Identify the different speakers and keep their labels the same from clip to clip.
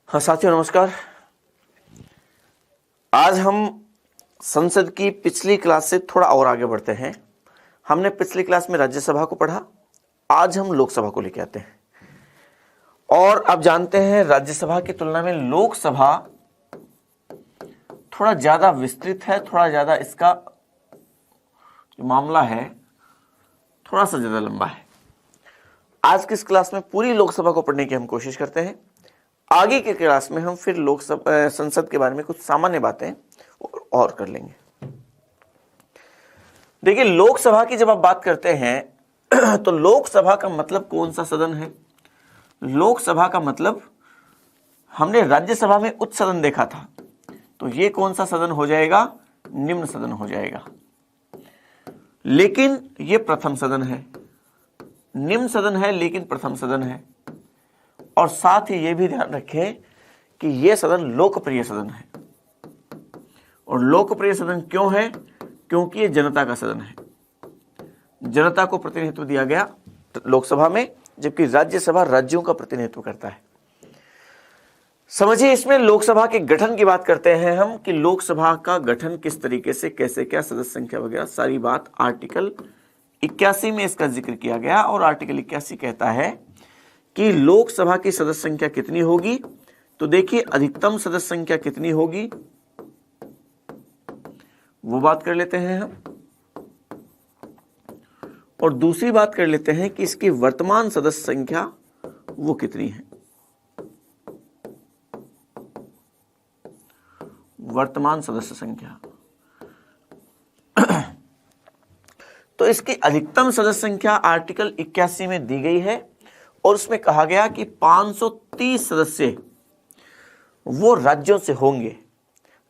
Speaker 1: हाँ साथियों नमस्कार। आज हम संसद की पिछली क्लास से थोड़ा और आगे बढ़ते हैं। हमने पिछली क्लास में राज्यसभा को पढ़ा, आज हम लोकसभा को लेकर आते हैं। और आप जानते हैं राज्यसभा की तुलना में लोकसभा थोड़ा ज्यादा विस्तृत है, थोड़ा ज्यादा इसका जो मामला है थोड़ा सा ज्यादा लंबा है। आज की इस क्लास में पूरी लोकसभा को पढ़ने की हम कोशिश करते हैं। आगे के क्लास में हम फिर लोकसभा संसद के बारे में कुछ सामान्य बातें और कर लेंगे। देखिए, लोकसभा की जब आप बात करते हैं तो लोकसभा का मतलब कौन सा सदन है? लोकसभा का मतलब, हमने राज्यसभा में उच्च सदन देखा था, तो ये कौन सा सदन हो जाएगा? निम्न सदन हो जाएगा। लेकिन ये प्रथम सदन है, निम्न सदन है लेकिन प्रथम सदन है। और साथ ही ये भी ध्यान रखें कि यह सदन लोकप्रिय सदन है। और लोकप्रिय सदन क्यों है? क्योंकि ये जनता का सदन है, जनता को प्रतिनिधित्व दिया गया लोकसभा में, जबकि राज्यसभा राज्यों का प्रतिनिधित्व करता है। समझिए, इसमें लोकसभा के गठन की बात करते हैं हम कि लोकसभा का गठन किस तरीके से, कैसे, क्या सदस्य संख्या वगैरह सारी बात आर्टिकल 81 में इसका जिक्र किया गया। और आर्टिकल 81 कहता है कि लोकसभा की सदस्य संख्या कितनी होगी। तो देखिए, अधिकतम सदस्य संख्या कितनी होगी वो बात कर लेते हैं हम, और दूसरी बात कर लेते हैं कि इसकी वर्तमान सदस्य संख्या वो कितनी है। वर्तमान सदस्य संख्या तो इसकी अधिकतम सदस्य संख्या आर्टिकल 81 में दी गई है और उसमें कहा गया कि 530 सदस्य वो राज्यों से होंगे।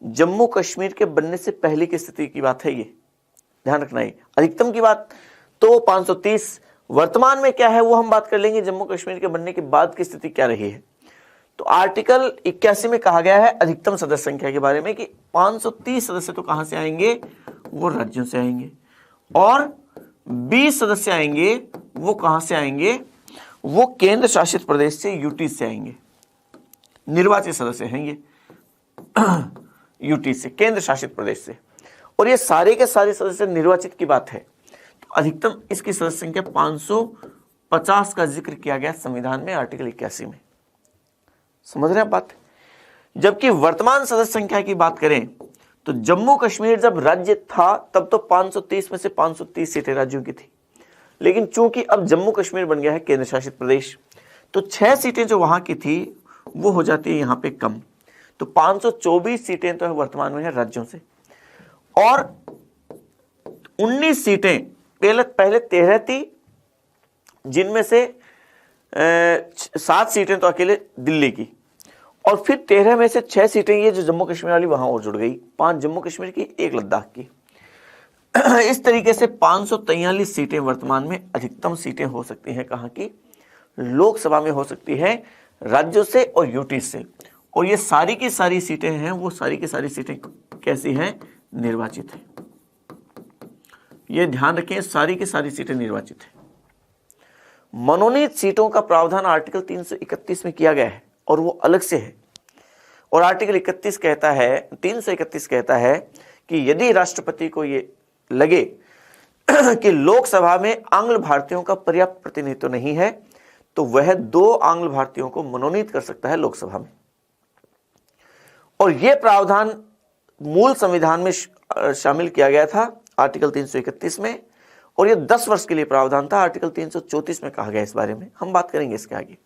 Speaker 1: जम्मू कश्मीर के बनने से पहले की स्थिति की बात है, ये ध्यान रखना है। अधिकतम की बात तो 530, वर्तमान में क्या है वो हम बात कर लेंगे, जम्मू कश्मीर के बनने के बाद की स्थिति क्या रही है। तो आर्टिकल 81 में कहा गया है अधिकतम सदस्य संख्या के बारे में कि 530 सदस्य तो कहां से आएंगे? वो राज्यों से आएंगे। और 20 सदस्य आएंगे, वो कहां से आएंगे? वो केंद्र शासित प्रदेश से, यूटी से आएंगे। निर्वाचित सदस्य हैं ये यूटी से, केंद्र शासित प्रदेश से। और ये सारे के सारे सदस्य निर्वाचित की बात है। तो अधिकतम इसकी सदस्य संख्या 550 का जिक्र किया गया संविधान में आर्टिकल 81 में। समझ रहे हैं बात? जबकि वर्तमान सदस्य संख्या की बात करें तो जम्मू कश्मीर जब राज्य था तब तो 530 में से 530 सीटें राज्यों की थी। लेकिन चूंकि अब जम्मू कश्मीर बन गया है केंद्र शासित प्रदेश, तो 6 सीटें जो वहां की थी वो हो जाती है यहां पे कम। तो 524 सीटें तो वर्तमान में है राज्यों से, और 19 सीटें पहले 13 थी, जिनमें से 7 सीटें तो अकेले दिल्ली की, और फिर 13 में से 6 सीटें ये जो जम्मू कश्मीर वाली वहां और जुड़ गई, 5 जम्मू कश्मीर की, 1 लद्दाख की। इस तरीके से 543 सीटें वर्तमान में अधिकतम सीटें हो सकती हैं कहां की? लोकसभा में हो सकती है राज्यों से और यूटी से। और ये सारी की सारी सीटें हैं, वो सारी की सारी सीटें कैसी हैं? निर्वाचित हैं। ये ध्यान रखें, सारी की सारी सीटें निर्वाचित हैं। मनोनीत सीटों का प्रावधान आर्टिकल 331 में किया गया है और वो अलग से है। और आर्टिकल 331 कहता है कि यदि राष्ट्रपति को ये लगे कि लोकसभा में आंग्ल भारतीयों का पर्याप्त प्रतिनिधित्व नहीं है, तो वह 2 आंग्ल भारतीयों को मनोनीत कर सकता है लोकसभा में। और यह प्रावधान मूल संविधान में शामिल किया गया था आर्टिकल 331 में, और यह 10 वर्ष के लिए प्रावधान था। आर्टिकल 334 में कहा गया इस बारे में, हम बात करेंगे इसके आगे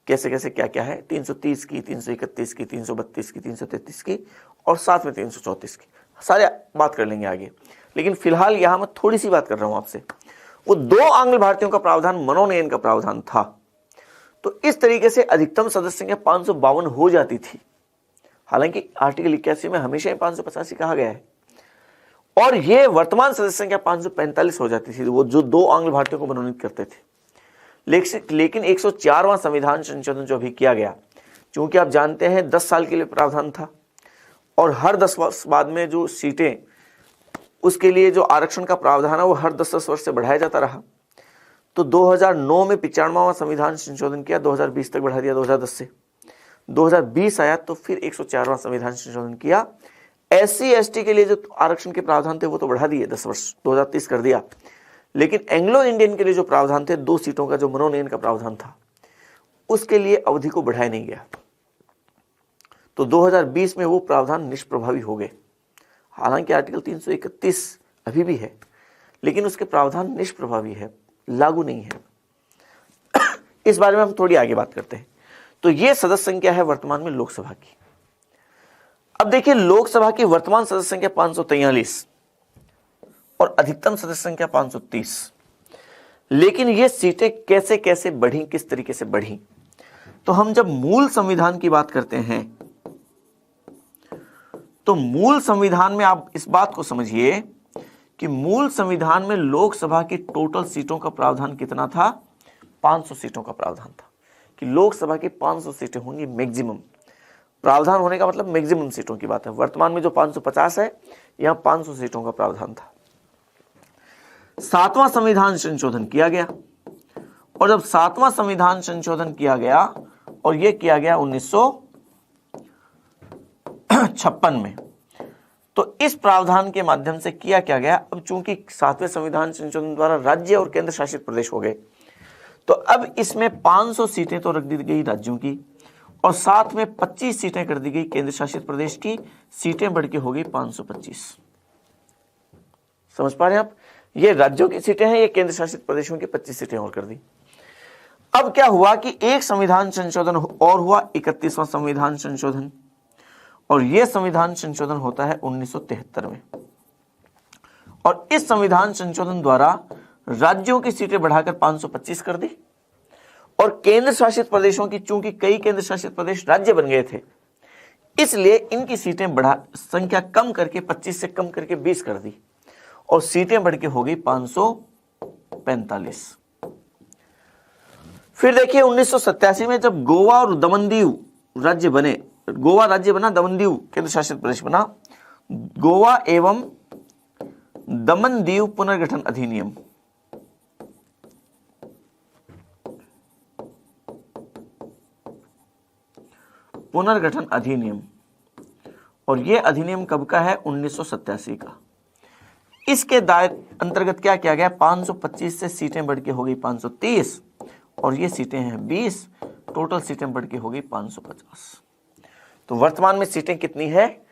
Speaker 1: कैसे कैसे क्या क्या है। 330 की, 331 की, 332 की, 333 की, और साथ में 334 की, सारे बात कर लेंगे आगे। लेकिन फिलहाल यहां मैं थोड़ी सी बात कर रहा हूं आपसे। वो 2 आंग्ल भारतीयों का प्रावधान मनोनयन का प्रावधान था। तो इस तरीके से अधिकतम सदस्य संख्या 552 हो जाती थी। हालांकि आर्टिकल 81 में हमेशा ही 585 कहा गया है, और यह वर्तमान सदस्य संख्या 545 हो जाती थी, वो जो 2 आंग्ल भारतीयों को मनोनीत करते थे। लेकिन 104वां संविधान संशोधन जो अभी किया गया, क्योंकि आप जानते हैं 10 साल के लिए प्रावधान था, और हर 10 वर्ष बाद में जो सीटें, उसके लिए जो आरक्षण का प्रावधान है वो हर 10-10 वर्ष से बढ़ाया जाता रहा। तो 2009 में 95वां संविधान संशोधन किया, 2020 तक बढ़ा दिया 2010 से। 2020 आया तो फिर 104वां संविधान संशोधन किया। SC ST के लिए जो आरक्षण के प्रावधान थे वो तो बढ़ा दिए, 10 वर्ष 2030 कर दिया, लेकिन एंग्लो इंडियन के लिए जो प्रावधान थे 2 सीटों का जो मनोनयन का प्रावधान था उसके लिए अवधि को बढ़ाया नहीं गया। तो 2020 में वो प्रावधान निष्प्रभावी हो गए। हालांकि आर्टिकल 331 अभी भी है, लेकिन उसके प्रावधान निष्प्रभावी है, लागू नहीं है। इस बारे में हम थोड़ी आगे बात करते हैं। तो ये सदस्य संख्या है वर्तमान में लोकसभा की। अब देखिए, लोकसभा की वर्तमान सदस्य संख्या 543 और अधिकतम सदस्य संख्या 530, लेकिन ये सीटें कैसे कैसे बढ़ी, किस तरीके से बढ़ी। तो हम जब मूल संविधान की बात करते हैं तो मूल संविधान में आप इस बात को समझिए कि मूल संविधान में लोकसभा की टोटल सीटों का प्रावधान कितना था, 500 सीटों का प्रावधान था कि लोकसभा की 500 सीटें होंगी मैक्सिमम। प्रावधान होने का मतलब मैक्सिमम सीटों की बात है। वर्तमान में जो 550 है, यहां 500 सीटों का प्रावधान था। 7वां संविधान संशोधन किया गया, और जब 7वां संविधान संशोधन किया गया और यह किया गया 1956 में, तो इस प्रावधान के माध्यम से किया क्या गया, अब चूंकि 7वें संविधान संशोधन द्वारा राज्य और केंद्र शासित प्रदेश हो गए, तो अब इसमें 500 सीटें तो रख दी गई राज्यों की और साथ में 25 सीटें कर दी गई केंद्र शासित प्रदेश की। सीटें बढ़ के हो गई 525। समझ पा रहे हैं आप? ये राज्यों की सीटें हैं, ये केंद्र शासित प्रदेशों की 25 सीटें और कर दी। अब क्या हुआ कि एक संविधान संशोधन और हुआ, 31वां संविधान संशोधन, और यह संविधान संशोधन होता है 1973 में। और इस संविधान संशोधन द्वारा राज्यों की सीटें बढ़ाकर 525 कर दी और केंद्र शासित प्रदेशों की, चूंकि कई केंद्र शासित प्रदेश राज्य बन गए थे, इसलिए इनकी सीटें बढ़ा, संख्या कम करके 25 से कम करके 20 कर दी और सीटें बढ़ के हो गई 545। फिर देखिए 1987 में जब गोवा और दमन दीव राज्य बने, गोवा राज्य बना, दमन दीव केंद्र शासित प्रदेश बना, गोवा एवं दमन दीव पुनर्गठन अधिनियम, पुनर्गठन अधिनियम, और यह अधिनियम कब का है, 1987 का। इसके दायरे अंतर्गत क्या किया गया, 525 से सीटें बढ़ के हो गई 530 और ये सीटें हैं 20, टोटल सीटें बढ़ के हो गई 550। तो वर्तमान में सीटें कितनी है,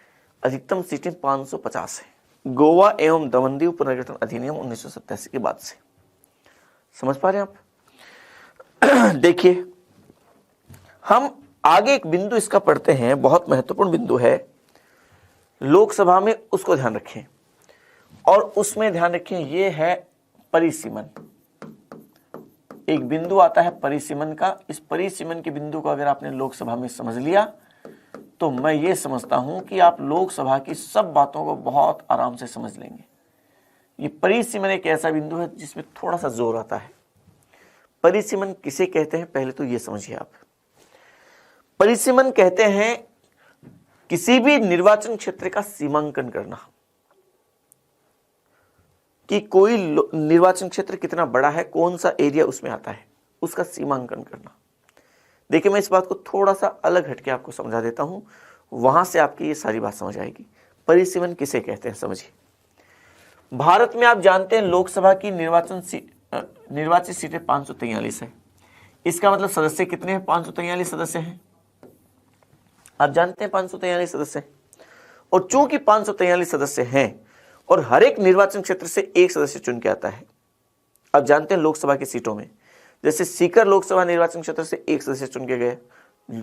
Speaker 1: अधिकतम सीटें 550 है, गोवा एवं दमन दीव पुनर्गठन अधिनियम 1987 के बाद से। समझ पा रहे हैं आप? देखिए, हम आगे एक बिंदु इसका पढ़ते हैं, बहुत महत्वपूर्ण बिंदु है लोकसभा में, उसको ध्यान रखें। और उसमें ध्यान रखें, ये है परिसीमन। एक बिंदु आता है परिसीमन का। इस परिसीमन के बिंदु को अगर आपने लोकसभा में समझ लिया तो मैं ये समझता हूं कि आप लोकसभा की सब बातों को बहुत आराम से समझ लेंगे। ये परिसीमन एक ऐसा बिंदु है जिसमें थोड़ा सा जोर आता है। परिसीमन किसे कहते हैं, पहले तो ये समझिए आप। परिसीमन कहते हैं किसी भी निर्वाचन क्षेत्र का सीमांकन करना, कि कोई निर्वाचन क्षेत्र कितना बड़ा है, कौन सा एरिया उसमें आता है, उसका सीमांकन करना। देखिए, मैं इस बात को थोड़ा सा अलग हटके आपको समझा देता हूं, वहां से आपकी ये सारी बात समझ आएगी। परिसीमन किसे कहते हैं समझिए। भारत में आप जानते हैं लोकसभा की निर्वाचित सीटें 543 है। इसका मतलब सदस्य कितने हैं, 543 सदस्य हैं। आप जानते हैं 543 सदस्य हैं। और चूंकि 543 सदस्य हैं और हर एक निर्वाचन क्षेत्र से एक सदस्य चुन के आता है। आप जानते हैं लोकसभा की सीटों में, जैसे सीकर लोकसभा निर्वाचन क्षेत्र से एक सदस्य चुन के गए,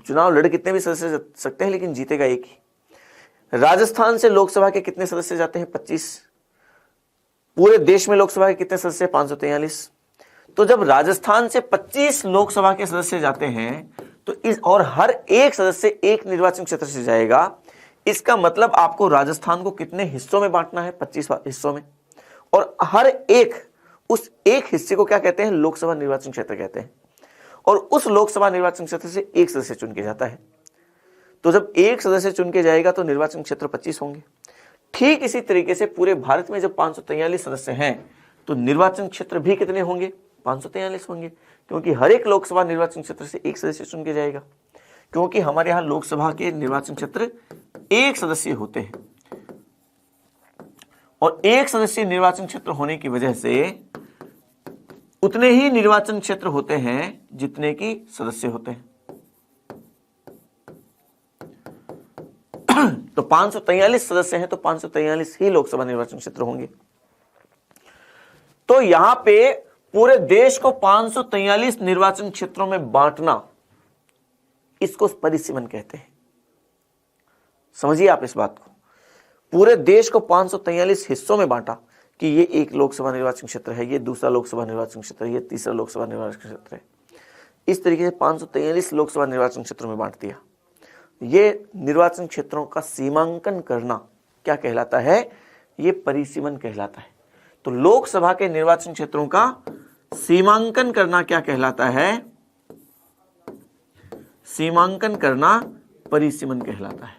Speaker 1: चुनाव लड़ कितने भी सदस्य सकते हैं लेकिन जीतेगा एक ही। राजस्थान से लोकसभा के कितने सदस्य जाते हैं, 25। पूरे देश में लोकसभा के कितने सदस्य, 543। तो जब राजस्थान से 25 लोकसभा के सदस्य जाते हैं तो और हर एक सदस्य एक निर्वाचन क्षेत्र से जाएगा, इसका मतलब आपको राजस्थान को कितने हिस्सों में बांटना है, 25 हिस्सों में। और हर एक, उस एक हिस्से को क्या कहते हैं, लोकसभा निर्वाचन क्षेत्र कहते हैं। और उस लोकसभा निर्वाचन क्षेत्र से एक सदस्य चुन के जाता है। तो जब एक सदस्य चुन के जाएगा तो निर्वाचन क्षेत्र 25 होंगे। ठीक इसी तरीके से पूरे भारत में जब 543 सदस्य हैं तो निर्वाचन क्षेत्र भी कितने होंगे, 543 होंगे, क्योंकि हर एक लोकसभा निर्वाचन क्षेत्र से एक सदस्य चुन के जाएगा। क्योंकि हमारे यहां लोकसभा के निर्वाचन क्षेत्र 1 सदस्य होते हैं और 1 सदस्यीय निर्वाचन क्षेत्र होने की वजह से उतने ही निर्वाचन क्षेत्र होते हैं जितने की सदस्य होते हैं। तो 543 सदस्य हैं तो 543 ही लोकसभा निर्वाचन क्षेत्र होंगे। तो यहां पे पूरे देश को 543 निर्वाचन क्षेत्रों में बांटना, इसको परिसीमन कहते हैं। समझिए आप इस बात को, पूरे देश को 543 हिस्सों में बांटा कि ये एक लोकसभा निर्वाचन क्षेत्र है, ये दूसरा लोकसभा निर्वाचन क्षेत्र है, ये तीसरा लोकसभा निर्वाचन क्षेत्र है। इस तरीके से 543 लोकसभा निर्वाचन क्षेत्रों में बांट दिया। ये निर्वाचन क्षेत्रों का सीमांकन करना क्या कहलाता है? ये परिसीमन कहलाता है। तो लोकसभा के निर्वाचन क्षेत्रों का सीमांकन करना क्या कहलाता है? सीमांकन करना परिसीमन कहलाता है।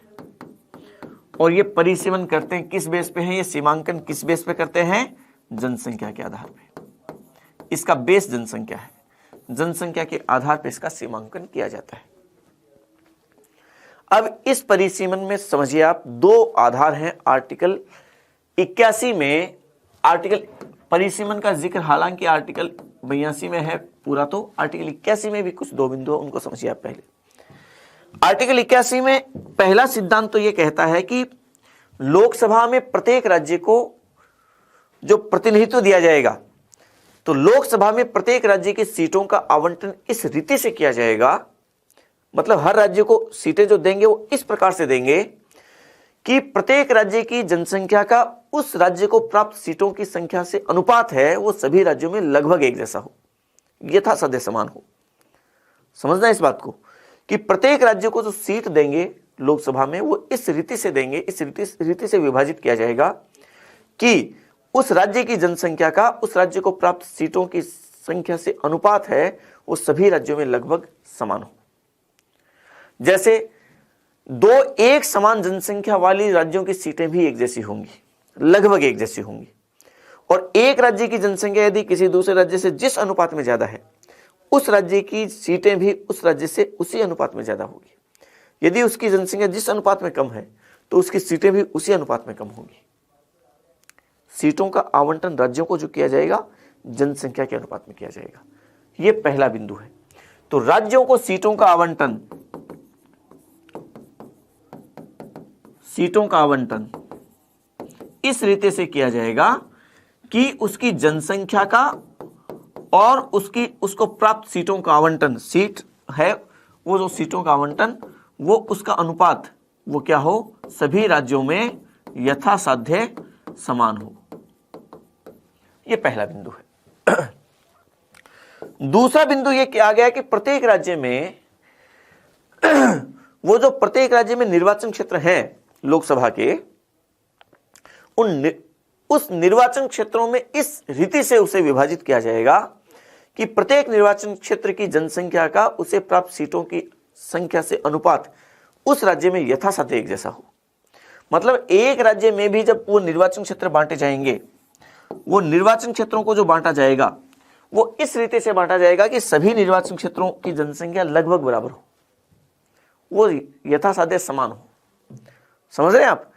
Speaker 1: और ये परिसीमन करते हैं किस बेस पे है? ये सीमांकन किस बेस पे करते हैं? जनसंख्या के आधार पे। इसका बेस जनसंख्या है, जनसंख्या के आधार पे इसका सीमांकन किया जाता है। अब इस परिसीमन में समझिए आप, 2 आधार हैं। आर्टिकल 81 में आर्टिकल परिसीमन का जिक्र हालांकि आर्टिकल 82 में है पूरा, तो आर्टिकल 81 में भी कुछ 2 बिंदु उनको समझिए आप। पहले आर्टिकल 81 में पहला सिद्धांत तो यह कहता है कि लोकसभा में प्रत्येक राज्य को जो प्रतिनिधित्व दिया जाएगा, तो लोकसभा में प्रत्येक राज्य की सीटों का आवंटन इस रीति से किया जाएगा, मतलब हर राज्य को सीटें जो देंगे वो इस प्रकार से देंगे कि प्रत्येक राज्य की जनसंख्या का उस राज्य को प्राप्त सीटों की संख्या से अनुपात है वो सभी राज्यों में लगभग एक जैसा हो, यथासाध्य समान हो। समझना इस बात को कि प्रत्येक राज्य को जो सीट देंगे लोकसभा में वो इस रीति से देंगे, इस रीति से विभाजित किया जाएगा कि उस राज्य की जनसंख्या का उस राज्य को प्राप्त सीटों की संख्या से अनुपात है वो सभी राज्यों में लगभग समान हो। जैसे 2 एक समान जनसंख्या वाली राज्यों की सीटें भी एक जैसी होंगी, लगभग एक जैसी होंगी, और एक राज्य की जनसंख्या यदि किसी दूसरे राज्य से जिस अनुपात में ज्यादा है, उस राज्य की सीटें भी उस राज्य से उसी अनुपात में ज्यादा होगी। यदि उसकी जनसंख्या जिस अनुपात में कम है तो उसकी सीटें भी उसी अनुपात में कम होंगी। सीटों का आवंटन राज्यों को जो किया जाएगा जनसंख्या के अनुपात में किया जाएगा। यह पहला बिंदु है। तो राज्यों को सीटों का आवंटन इस रीति से किया जाएगा कि उसकी जनसंख्या का और उसको प्राप्त सीटों का आवंटन, सीट है वो जो सीटों का आवंटन वो उसका अनुपात वो क्या हो, सभी राज्यों में यथासाध्य समान हो। यह पहला बिंदु है। दूसरा बिंदु यह क्या आ गया कि प्रत्येक राज्य में वो जो प्रत्येक राज्य में निर्वाचन क्षेत्र हैं लोकसभा के, उस निर्वाचन क्षेत्रों में इस रीति से उसे विभाजित किया जाएगा कि प्रत्येक निर्वाचन क्षेत्र की जनसंख्या का उसे प्राप्त सीटों की संख्या से अनुपात उस राज्य में यथासाध्य एक जैसा हो। मतलब एक राज्य में भी जब वो निर्वाचन क्षेत्र बांटे जाएंगे, वो निर्वाचन क्षेत्रों को जो बांटा जाएगा वो इस रीति से बांटा जाएगा कि सभी निर्वाचन क्षेत्रों की जनसंख्या लगभग बराबर हो, वो यथासाध्य समान हो। समझ रहे हैं आप?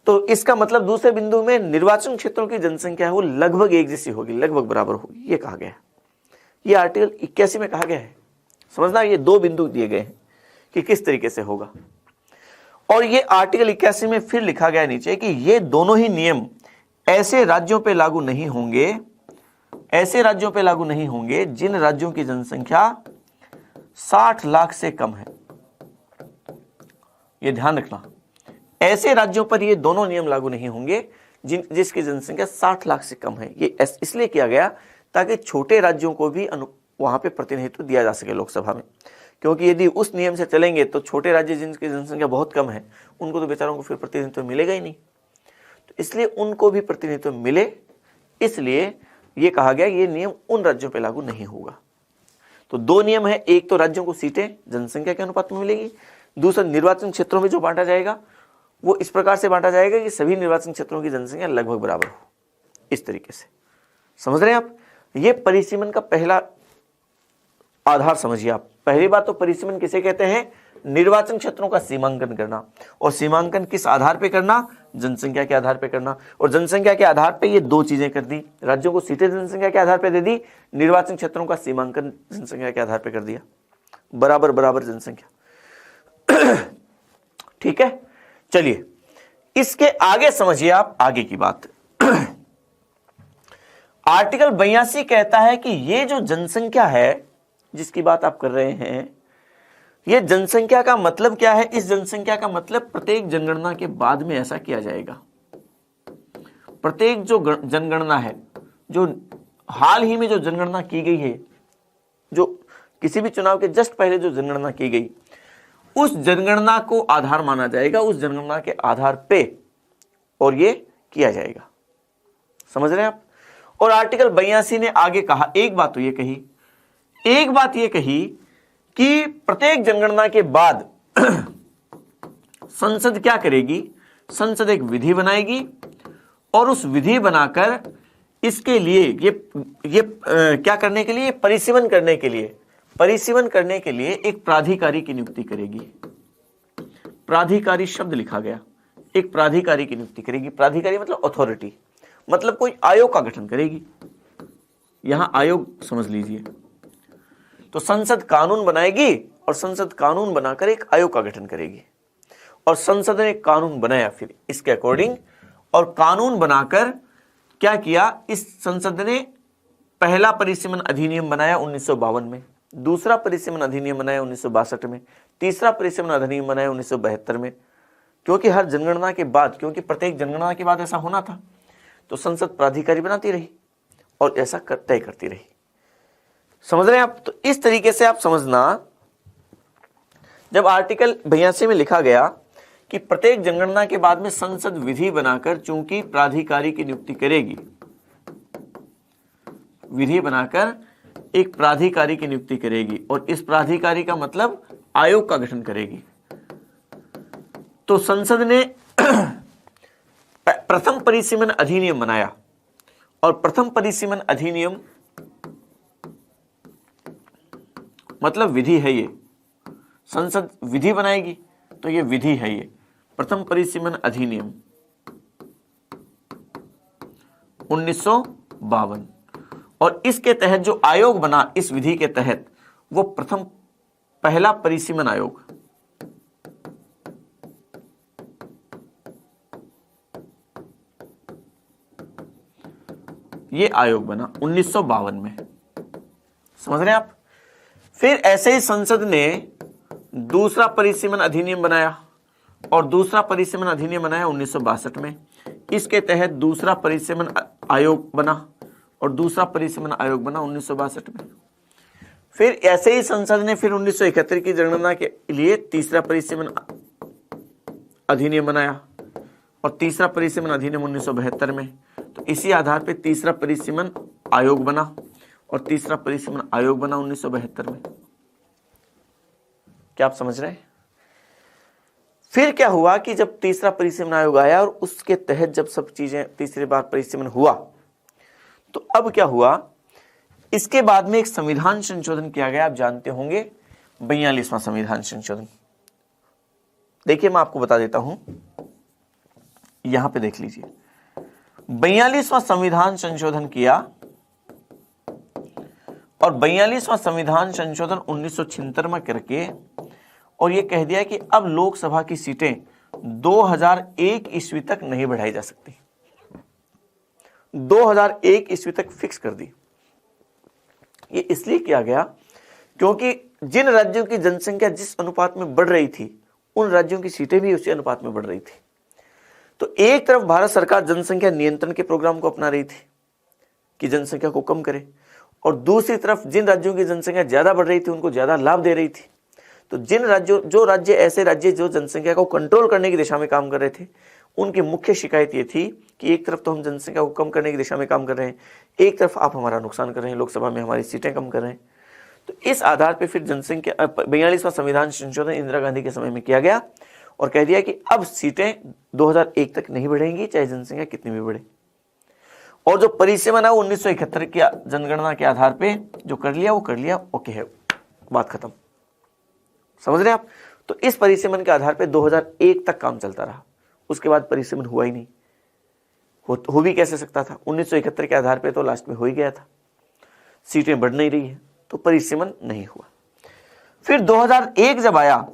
Speaker 1: तो इसका मतलब दूसरे बिंदु में निर्वाचन क्षेत्रों की जनसंख्या है वो लगभग एक जैसी होगी, लगभग बराबर होगी, ये कहा गया है। ये आर्टिकल 81 में कहा गया है। समझना, ये 2 बिंदु दिए गए हैं कि किस तरीके से होगा। और ये आर्टिकल 81 में फिर लिखा गया नीचे कि ये दोनों ही नियम ऐसे राज्यों पे लागू नहीं होंगे, ऐसे राज्यों पे लागू नहीं होंगे जिन राज्यों की जनसंख्या 60 लाख से कम है। ये ध्यान रखना, ऐसे राज्यों पर ये दोनों नियम लागू नहीं होंगे जिसकी जनसंख्या 60 लाख से कम है। ये इसलिए किया गया ताकि छोटे राज्यों को भी वहां पे प्रतिनिधित्व दिया जा सके लोकसभा में, क्योंकि यदि उस नियम से चलेंगे तो छोटे राज्य जिनकी जनसंख्या बहुत कम है उनको तो बेचारों को फिर प्रतिनिधित्व मिलेगा ही नहीं। तो इसलिए उनको भी प्रतिनिधित्व मिले, इसलिए ये कहा गया ये नियम उन राज्यों पर लागू नहीं होगा। तो 2 नियम है, एक तो राज्यों को सीटें जनसंख्या के अनुपात में मिलेगी, दूसरा निर्वाचन क्षेत्रों में जो बांटा जाएगा वो इस प्रकार से बांटा जाएगा कि सभी निर्वाचन क्षेत्रों की जनसंख्या लगभग बराबर हो। इस तरीके से समझ रहे हैं आप? ये परिसीमन का पहला आधार समझिए आप। पहली बात तो परिसीमन किसे कहते हैं? निर्वाचन क्षेत्रों का सीमांकन करना, और सीमांकन किस आधार पे करना, जनसंख्या के आधार पे करना। और जनसंख्या के आधार पे ये दो चीजें कर दी, राज्यों को सीटें जनसंख्या के आधार पे दे दी, निर्वाचन क्षेत्रों का सीमांकन जनसंख्या के आधार पे कर दिया, बराबर बराबर जनसंख्या। ठीक है, चलिए इसके आगे समझिए आप आगे की बात। आर्टिकल 82 कहता है कि ये जो जनसंख्या है जिसकी बात आप कर रहे हैं, ये जनसंख्या का मतलब क्या है, इस जनसंख्या का मतलब प्रत्येक जनगणना के बाद में ऐसा किया जाएगा। प्रत्येक जो जनगणना है, जो हाल ही में जो जनगणना की गई है, जो किसी भी चुनाव के जस्ट पहले जो जनगणना की गई, उस जनगणना को आधार माना जाएगा, उस जनगणना के आधार पे और ये किया जाएगा। समझ रहे हैं आप। और आर्टिकल 82 ने आगे कहा, एक बात तो ये कही, एक बात ये कही कि प्रत्येक जनगणना के बाद संसद क्या करेगी, संसद एक विधि बनाएगी और उस विधि बनाकर इसके लिए ये क्या करने के लिए, परिसीमन करने के लिए, परिसीमन करने के लिए एक प्राधिकारी की नियुक्ति करेगी। प्राधिकारी शब्द लिखा गया, एक प्राधिकारी की नियुक्ति करेगी। प्राधिकारी मतलब अथॉरिटी, मतलब कोई आयोग का गठन करेगी। यहां आयोग समझ लीजिए। तो संसद कानून बनाएगी और संसद कानून बनाकर एक आयोग का गठन करेगी, और संसद ने कानून बनाया फिर इसके अकॉर्डिंग, और कानून बनाकर क्या किया, इस संसद ने पहला परिसीमन अधिनियम बनाया 1952 में, दूसरा परिसीमन अधिनियम बनाया 1962 में, तीसरा परिसीमन अधिनियम बनाया 1972 में। क्योंकि हर जनगणना के बाद, क्योंकि प्रत्येक जनगणना के बाद ऐसा होना था, तो संसद प्राधिकारी बनाती रही और ऐसा तय करती रही। समझ रहे हैं आप। तो इस तरीके से आप समझना, जब आर्टिकल 82 में लिखा गया कि प्रत्येक जनगणना के बाद में संसद विधि बनाकर चूंकि प्राधिकारी की नियुक्ति करेगी, विधि बनाकर एक प्राधिकारी की नियुक्ति करेगी, और इस प्राधिकारी का मतलब आयोग का गठन करेगी, तो संसद ने प्रथम परिसीमन अधिनियम बनाया, और प्रथम परिसीमन अधिनियम मतलब विधि है। ये संसद विधि बनाएगी तो ये विधि है, ये प्रथम परिसीमन अधिनियम 1952, और इसके तहत जो आयोग बना इस विधि के तहत, वो पहला परिसीमन आयोग, ये आयोग बना 1952 में। समझ रहे हैं आप। फिर ऐसे ही संसद ने दूसरा परिसीमन अधिनियम बनाया, और दूसरा परिसीमन अधिनियम बनाया 1962 में। इसके तहत दूसरा परिसीमन आयोग बना, और दूसरा परिसीमन आयोग बना 1962 में। फिर ऐसे ही संसद ने फिर 1971 की जनगणना के लिए तीसरा परिसीमन अधिनियम बनाया, और तीसरा परिसीमन अधिनियम 1972 में। तो इसी आधार पे तीसरा परिसीमन आयोग बना, और तीसरा परिसीमन आयोग बना 1972 में। क्या आप समझ रहे हैं। फिर क्या हुआ कि जब तीसरा परिसीमन आयोग आया और उसके तहत जब सब चीजें तीसरी बार परिसीमन हुआ, तो अब क्या हुआ, इसके बाद में एक संविधान संशोधन किया गया। आप जानते होंगे 42वां संविधान संशोधन। देखिए मैं आपको बता देता हूं, यहां पे देख लीजिए। 42वां संविधान संशोधन किया, और 42वां संविधान संशोधन 1976 में करके, और यह कह दिया कि अब लोकसभा की सीटें 2001 ईस्वी तक नहीं बढ़ाई जा सकती। 2001 ईस्वी तक फिक्स कर दी। ये इसलिए किया गया क्योंकि जिन राज्यों की जनसंख्या जिस अनुपात में बढ़ रही थी, उन राज्यों की सीटें भी उसी अनुपात में बढ़ रही थी। तो एक तरफ भारत सरकार जनसंख्या नियंत्रण के प्रोग्राम को अपना रही थी कि जनसंख्या को कम करे, और दूसरी तरफ जिन राज्यों की जनसंख्या ज्यादा बढ़ रही थी उनको ज्यादा लाभ दे रही थी। तो जो राज्य ऐसे राज्य जो जनसंख्या को कंट्रोल करने की दिशा में काम कर रहे थे, उनकी मुख्य शिकायत ये थी कि एक तरफ तो हम जनसंख्या को कम करने की दिशा में काम कर रहे हैं, एक तरफ आप हमारा नुकसान कर रहे हैं, लोकसभा में हमारी सीटें कम कर रहे हैं। तो इस आधार पर फिर जनसंख्या 42वां संविधान संशोधन इंदिरा गांधी के समय में किया गया, और कह दिया कि अब सीटें 2001 तक नहीं बढ़ेंगी, चाहे जनसंख्या कितनी भी बढ़े। और जो परिसीमन है 1971 की जनगणना के आधार पे जो कर लिया वो कर लिया, ओके है, बात खत्म। समझ रहे हैं आप। तो इस परिसीमन के आधार पर 2001 तक काम चलता रहा, उसके बाद परिसीमन हुआ ही नहीं। हो भी कैसे सकता था, 1971 के आधार पे तो लास्ट में हो ही गया था, सीटें बढ़ नहीं रही है, तो परिसीमन नहीं हुआ। फिर 2001 जब आया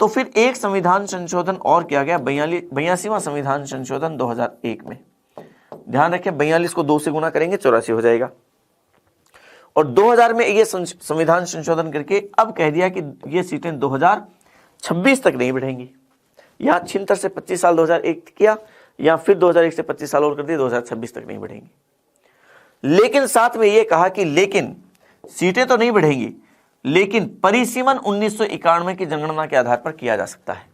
Speaker 1: तो फिर एक संविधान संशोधन और किया गया, 82वां संविधान संशोधन 2001 में। ध्यान रखें 42 को 2 से गुना करेंगे 84 हो जाएगा। और 2000 में ये संविधान संशोधन करके अब कह दिया कि ये सीटें 2026 तक नहीं बढ़ेंगी। यहां 76 से 25 साल 2001 किया, या फिर 2001 से 25 साल और कर दिए, 2026 तक नहीं बढ़ेंगी। लेकिन साथ में यह कहा कि लेकिन सीटें तो नहीं बढ़ेंगी, लेकिन परिसीमन 1991 की जनगणना के आधार पर किया जा सकता है।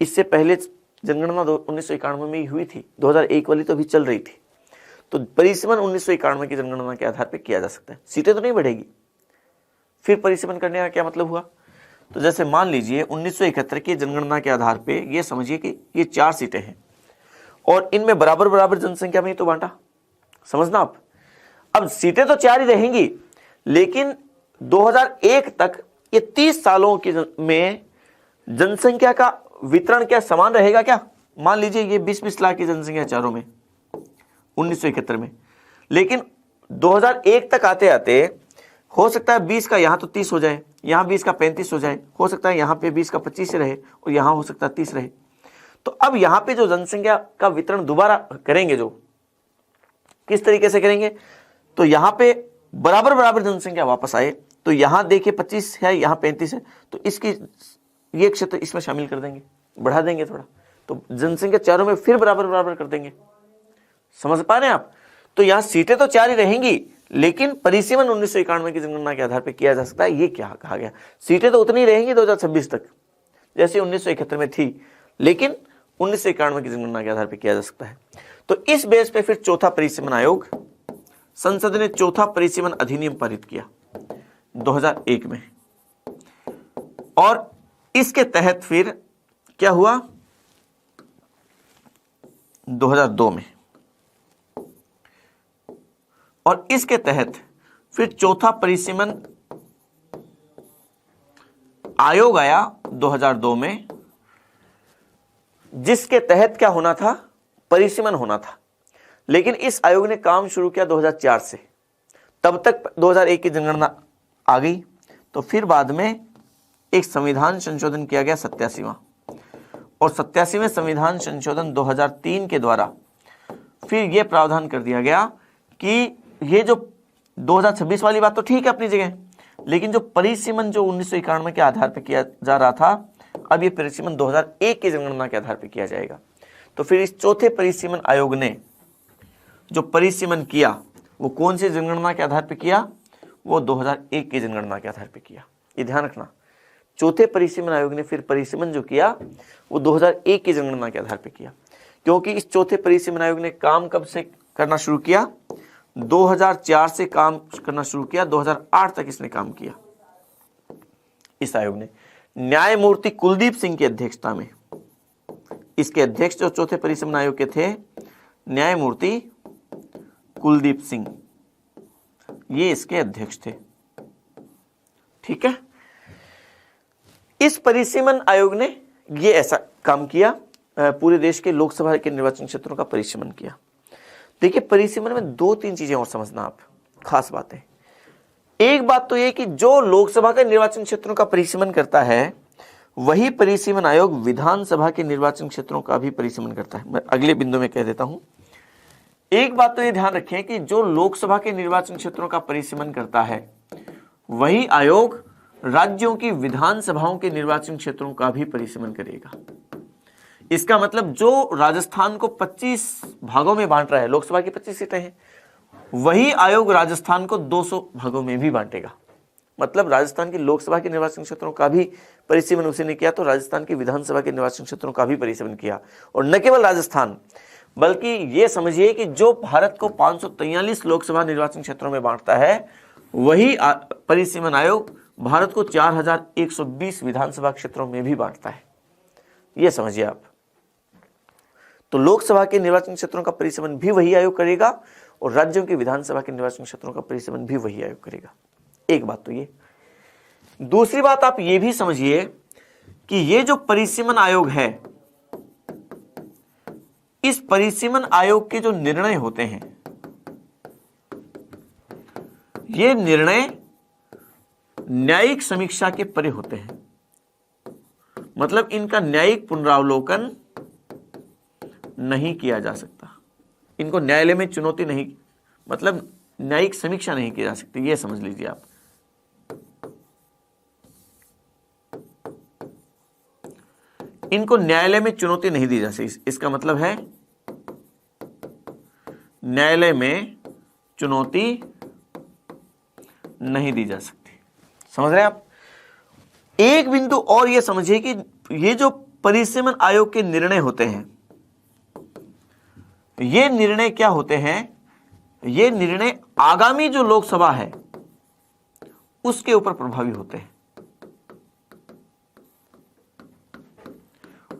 Speaker 1: इससे पहले जनगणना 1991 में ही हुई थी, 2001 वाली तो अभी चल रही थी। तो परिसीमन 1991 की जनगणना के आधार पर किया जा सकता है, सीटें तो नहीं बढ़ेगी। फिर परिसीमन करने का क्या मतलब हुआ, तो जैसे मान लीजिए 1971 की जनगणना के आधार पे ये समझिए कि ये 4 सीटें हैं और इनमें बराबर बराबर जनसंख्या में ही तो बांटा, समझना आप। अब सीटें तो 4 ही रहेंगी, लेकिन 2001 तक ये 30 सालों की में जनसंख्या का वितरण क्या समान रहेगा क्या। मान लीजिए ये 20-20 लाख की जनसंख्या चारों में 1971 में, लेकिन 2001 तक आते आते हो सकता है 20 का यहाँ तो 30 हो जाए, यहाँ 20 का 35 हो जाए, हो सकता है यहाँ पे 20 का 25 रहे और यहाँ हो सकता है 30 रहे। तो अब यहाँ पे जो जनसंख्या का वितरण दोबारा करेंगे, जो किस तरीके से करेंगे, तो यहाँ पे बराबर बराबर जनसंख्या वापस आए, तो यहाँ देखिए 25 है, यहाँ 35 है, तो इसकी ये क्षेत्र इसमें शामिल कर देंगे, बढ़ा देंगे थोड़ा, तो जनसंख्या चारों में फिर बराबर बराबर कर देंगे। समझ पा रहे हैं आप। तो यहाँ सीटें तो 4 ही रहेंगी, लेकिन परिसीमन 1991 की जनगणना के आधार पर किया जा सकता है। ये क्या कहा गया, सीटें तो उतनी रहेंगी 2026 तक जैसे 1971 में थी, लेकिन 1991 की जनगणना के आधार पर किया जा सकता है। तो इस बेस पे फिर चौथा परिसीमन आयोग, संसद ने चौथा परिसीमन अधिनियम पारित किया 2001 में, और इसके तहत फिर क्या हुआ 2002 में, और इसके तहत फिर चौथा परिसीमन आयोग आया 2002 में, जिसके तहत क्या होना था, परिसीमन होना था। लेकिन इस आयोग ने काम शुरू किया 2004 से, तब तक 2001 की जनगणना आ गई। तो फिर बाद में एक संविधान संशोधन किया गया 87वां, और 87वें संविधान संशोधन 2003 के द्वारा फिर यह प्रावधान कर दिया गया कि ये जो 2026 वाली बात तो ठीक है अपनी जगह, लेकिन जो परिसीमन जो 1991 के आधार पर किया जा रहा था, अब ये परिसीमन 2001 की जनगणना के आधार पर किया जाएगा। तो फिर इस चौथे परिसीमन आयोग ने जो परिसीमन किया वो कौन सी जनगणना के आधार पर किया, वो 2001 की जनगणना के आधार पर किया। ये ध्यान रखना, चौथे परिसीमन आयोग ने फिर परिसीमन जो किया वो 2001 की जनगणना के आधार पर किया, क्योंकि इस चौथे परिसीमन आयोग ने काम कब से करना शुरू किया, 2004 से काम करना शुरू किया, 2008 तक इसने काम किया। इस आयोग ने न्यायमूर्ति कुलदीप सिंह की अध्यक्षता में, इसके अध्यक्ष जो चौथे परिसीमन आयोग के थे न्यायमूर्ति कुलदीप सिंह, ये इसके अध्यक्ष थे। ठीक है, इस परिसीमन आयोग ने ये ऐसा काम किया, पूरे देश के लोकसभा के निर्वाचन क्षेत्रों का परिसीमन किया। देखिए परिसीमन में 2-3 चीजें और समझना आप, खास बातें। एक बात तो ये कि जो लोकसभा के निर्वाचन क्षेत्रों का परिसीमन करता है, वही परिसीमन आयोग विधानसभा के निर्वाचन क्षेत्रों का भी परिसीमन करता है। मैं अगले बिंदु में कह देता हूं। एक बात तो ये ध्यान रखें कि जो लोकसभा के निर्वाचन क्षेत्रों का परिसीमन करता है, वही आयोग राज्यों की विधानसभाओं के निर्वाचन क्षेत्रों का भी परिसीमन करेगा। इसका मतलब जो राजस्थान को 25 भागों में बांट रहा है, लोकसभा की 25 सीटें हैं, वही आयोग राजस्थान को 200 भागों में भी बांटेगा। मतलब राजस्थान की लोकसभा के निर्वाचन क्षेत्रों का भी परिसीमन उसी ने किया, तो राजस्थान की विधानसभा के निर्वाचन क्षेत्रों का भी परिसीमन किया। और न केवल राजस्थान, बल्कि ये समझिए कि जो भारत को 543 लोकसभा निर्वाचन क्षेत्रों में बांटता है, वही परिसीमन आयोग भारत को 4120 विधानसभा क्षेत्रों में भी बांटता है। ये समझिए आप। तो लोकसभा के निर्वाचन क्षेत्रों का परिसीमन भी वही आयोग करेगा और राज्यों की विधानसभा के निर्वाचन क्षेत्रों का परिसीमन भी वही आयोग करेगा। एक बात तो ये। दूसरी बात आप ये भी समझिए कि ये जो परिसीमन आयोग है, इस परिसीमन आयोग के जो निर्णय होते हैं, ये निर्णय न्यायिक समीक्षा के परे होते हैं। मतलब इनका न्यायिक पुनरावलोकन नहीं किया जा सकता, इनको न्यायालय में चुनौती नहीं, मतलब न्यायिक समीक्षा नहीं की जा सकती, ये समझ लीजिए आप। इनको न्यायालय में चुनौती नहीं दी जा सकती, इसका मतलब है न्यायालय में चुनौती नहीं दी जा सकती। समझ रहे हैं आप? एक बिंदु और ये समझिए कि ये जो परिसीमन आयोग के निर्णय होते हैं, ये निर्णय क्या होते हैं? ये निर्णय आगामी जो लोकसभा है उसके ऊपर प्रभावी होते हैं।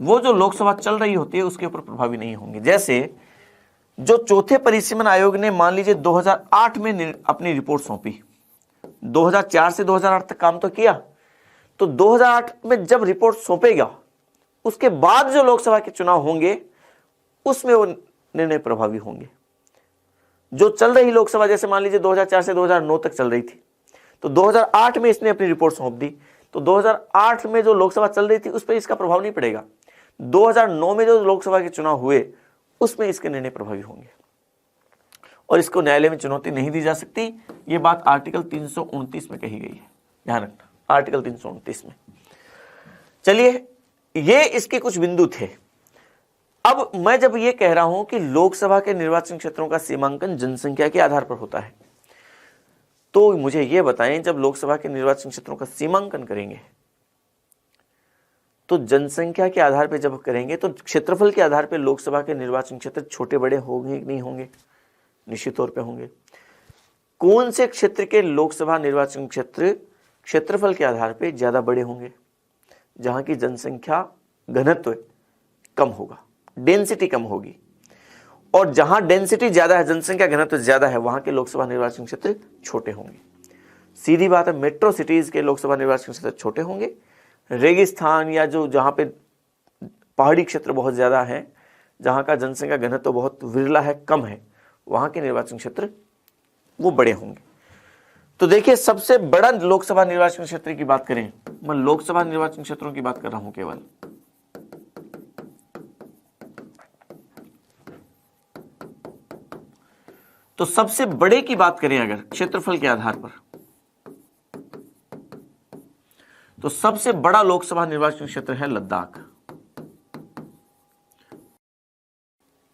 Speaker 1: वो जो लोकसभा चल रही होती है उसके ऊपर प्रभावी नहीं होंगे। जैसे जो चौथे परिसीमन आयोग ने मान लीजिए 2008 में अपनी रिपोर्ट सौंपी, 2004 से 2008 तक काम तो किया, तो 2008 में जब रिपोर्ट सौंपेगा उसके बाद जो लोकसभा के चुनाव होंगे उसमें वो निर्णय प्रभावी होंगे। जो चल रही लोकसभा, जैसे मान लीजिए 2004 से 2009 तक चल रही थी, तो 2008 में इसने अपनी रिपोर्ट सौंप दी, तो 2008 में जो लोकसभा चल रही थी उस पर इसका प्रभाव नहीं पड़ेगा। 2009 में जो लोकसभा के चुनाव हुए उसमें इसके निर्णय प्रभावी होंगे और इसको न्यायालय में चुनौती नहीं दी जा सकती। ये बात आर्टिकल 329 में कही गई है, ध्यान रखना, आर्टिकल 329 में। चलिए, ये इसके कुछ बिंदु थे। अब मैं जब ये कह रहा हूं कि लोकसभा के निर्वाचन क्षेत्रों का सीमांकन जनसंख्या के आधार पर होता है, तो मुझे ये बताएं, जब लोकसभा के निर्वाचन क्षेत्रों का सीमांकन करेंगे तो जनसंख्या के आधार पर जब करेंगे तो क्षेत्रफल के आधार पर लोकसभा के निर्वाचन क्षेत्र छोटे बड़े होंगे कि नहीं होंगे? निश्चित तौर पे होंगे। कौन से क्षेत्र के लोकसभा निर्वाचन क्षेत्र क्षेत्रफल के आधार पे ज्यादा बड़े होंगे? जहां की जनसंख्या घनत्व कम होगा, डेंसिटी कम होगी, और जहां डेंसिटी ज्यादा है, जनसंख्या घनत्व ज्यादा है, वहां के लोकसभा निर्वाचन क्षेत्र छोटे होंगे। सीधी बात है, मेट्रो सिटीज के लोकसभा निर्वाचन क्षेत्र छोटे होंगे। रेगिस्तान या जो जहां पे पहाड़ी क्षेत्र बहुत ज्यादा है, जहां का जनसंख्या घनत्व बहुत विरला है, कम है, वहां के निर्वाचन क्षेत्र वो बड़े होंगे। तो देखिए, सबसे बड़ा लोकसभा निर्वाचन क्षेत्र की बात करें, मैं लोकसभा निर्वाचन क्षेत्रों की बात कर रहा हूं केवल, तो सबसे बड़े की बात करें अगर क्षेत्रफल के आधार पर, तो सबसे बड़ा लोकसभा निर्वाचन क्षेत्र है लद्दाख।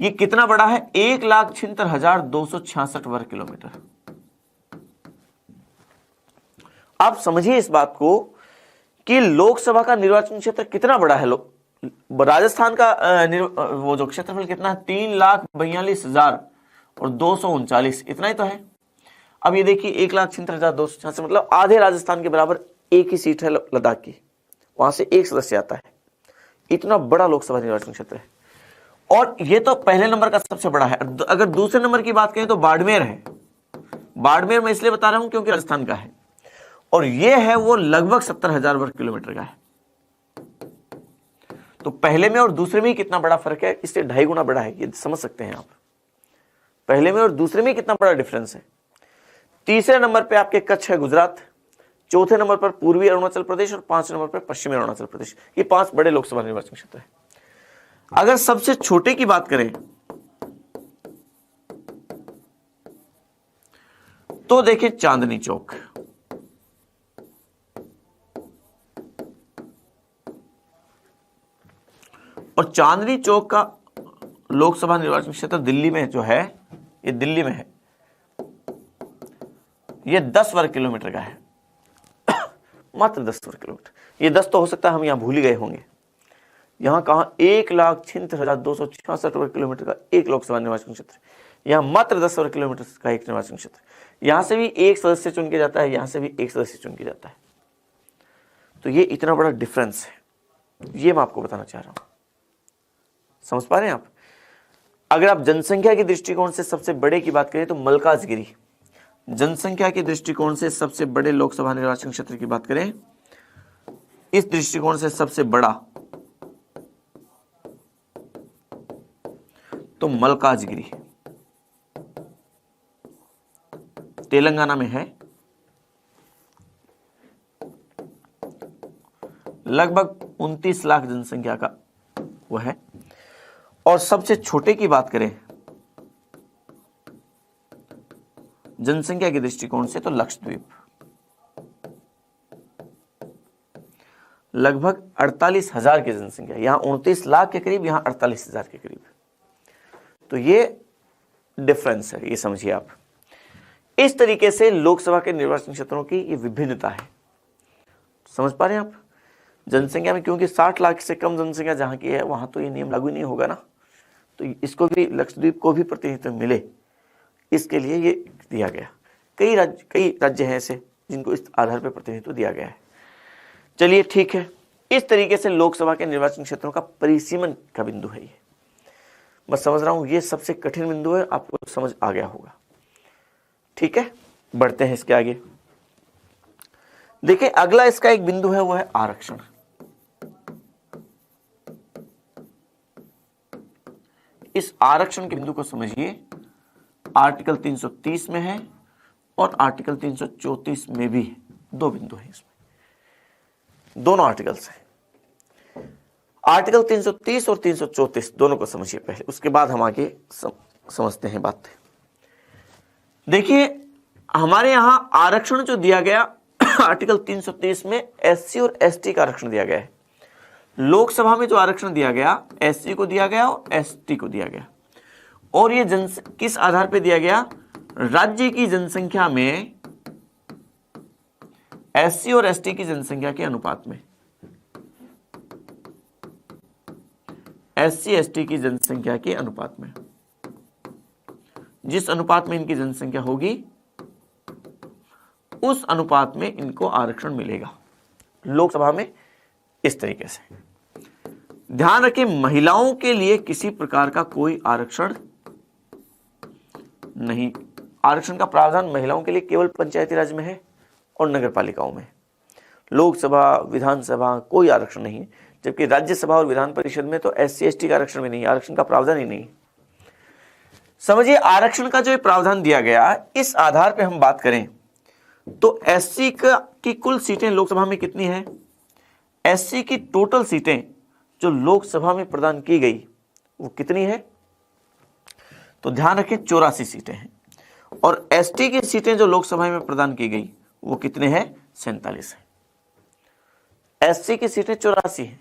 Speaker 1: ये कितना बड़ा है? 1,76,266 वर्ग किलोमीटर। आप समझिए इस बात को कि लोकसभा का निर्वाचन क्षेत्र कितना बड़ा है। राजस्थान का वो जो क्षेत्रफल कितना है? 3,42,239, इतना ही तो है। अब ये देखिए 1,76,266, मतलब आधे राजस्थान के बराबर एक ही सीट है लद्दाख की, वहां से एक सदस्य आता है। इतना बड़ा लोकसभा निर्वाचन क्षेत्र है। और ये तो पहले नंबर का सबसे बड़ा है। अगर दूसरे नंबर की बात करें तो बाड़मेर है। बाड़मेर मैं इसलिए बता रहा हूं क्योंकि राजस्थान का है, और ये है वो लगभग 70,000 वर्ग किलोमीटर का है। तो पहले में और दूसरे में ही कितना बड़ा फर्क है, इससे 2.5 गुना बड़ा है, ये समझ सकते हैं आप। पहले में और दूसरे में कितना बड़ा डिफरेंस है। तीसरे नंबर पे आपके कच्छ है, गुजरात। चौथे नंबर पर पूर्वी अरुणाचल प्रदेश, और 5 नंबर पर पश्चिमी अरुणाचल प्रदेश। ये 5 बड़े लोकसभा निर्वाचन क्षेत्र है। अगर सबसे छोटे की बात करें तो देखिए चांदनी चौक। और चांदनी चौक का लोकसभा निर्वाचन क्षेत्र दिल्ली में जो है, ये दिल्ली में है, ये 10 वर्ग किलोमीटर का है। मात्र 10 वर्ग किलोमीटर। ये 10 तो हो सकता है हम यहां भूल ही गए होंगे। यहां कहां 1,76,266 वर्ग किलोमीटर का एक लोकसभा निर्वाचन क्षेत्र, यहां मात्र 10 वर्ग किलोमीटर का एक निर्वाचन क्षेत्र। यहां से भी एक सदस्य चुन के जाता है, यहां से भी एक सदस्य चुन के जाता है। तो ये इतना बड़ा डिफरेंस है, ये मैं आपको बताना चाह रहा हूं। समझ पा रहे हैं आप? अगर आप जनसंख्या के दृष्टिकोण से सबसे बड़े की बात करें तो मल्काजगिरी, जनसंख्या के दृष्टिकोण से सबसे बड़े लोकसभा निर्वाचन क्षेत्र की बात करें इस दृष्टिकोण से सबसे बड़ा तो मल्काजगिरी तेलंगाना में है, लगभग 29 लाख जनसंख्या का वो है। और सबसे छोटे की बात करें जनसंख्या के दृष्टिकोण से तो लक्षद्वीप, लगभग 48,000 की जनसंख्या, यहां 29 लाख के करीब, यहां 48,000 के करीब। तो ये डिफरेंस है, ये समझिए आप। इस तरीके से लोकसभा के निर्वाचन क्षेत्रों की ये विभिन्नता है। समझ पा रहे हैं आप? जनसंख्या में क्योंकि 60 लाख से कम जनसंख्या जहां की है वहां तो ये नियम लागू नहीं होगा ना, तो इसको भी, लक्षद्वीप को भी प्रतिनिधित्व मिले, इसके लिए ये दिया गया। कई राज्य हैं ऐसे जिनको इस आधार पर प्रतिनिधित्व दिया गया है। चलिए ठीक है, इस तरीके से लोकसभा के निर्वाचन क्षेत्रों का परिसीमन का बिंदु है ये। मैं समझ रहा हूं ये सबसे कठिन बिंदु है, आपको समझ आ गया होगा। ठीक है, बढ़ते हैं इसके आगे। देखिए अगला इसका एक बिंदु है, वो है आरक्षण। इस आरक्षण के बिंदु को समझिए, आर्टिकल 330 में है और आर्टिकल 334 में भी है। दो बिंदु है इसमें, दोनों आर्टिकल्स हैं। आर्टिकल 330 और 334 दोनों को समझिए पहले, उसके बाद हम आगे समझते हैं बात। देखिए हमारे यहां आरक्षण जो दिया गया आर्टिकल 330 में एससी और एसटी का आरक्षण दिया गया है। लोकसभा में जो आरक्षण दिया गया एससी को दिया गया और एसटी को दिया गया, और ये किस आधार पर दिया गया? राज्य की जनसंख्या में एससी और एसटी की जनसंख्या के अनुपात में, एससी एसटी की जनसंख्या के अनुपात में, जिस अनुपात में इनकी जनसंख्या होगी उस अनुपात में इनको आरक्षण मिलेगा लोकसभा में। इस तरीके से ध्यान रखें, महिलाओं के लिए किसी प्रकार का कोई आरक्षण नहीं। आरक्षण का प्रावधान महिलाओं के लिए केवल पंचायती राज में है और नगर पालिकाओं में। लोकसभा, विधानसभा कोई आरक्षण नहीं है, जबकि राज्यसभा और विधान परिषद में तो एससी एसटी का आरक्षण भी नहीं, आरक्षण का प्रावधान ही नहीं। समझिए आरक्षण का जो प्रावधान दिया गया, इस आधार पे हम बात करें तो एससी की कुल सीटें लोकसभा में कितनी है? एससी की टोटल सीटें जो लोकसभा में प्रदान की गई वो कितनी है? तो ध्यान रखें 84 सीटें हैं। और एसटी की सीटें जो लोकसभा में प्रदान की गई वो कितने हैं? 47 है। एससी की सीटें 84 हैं,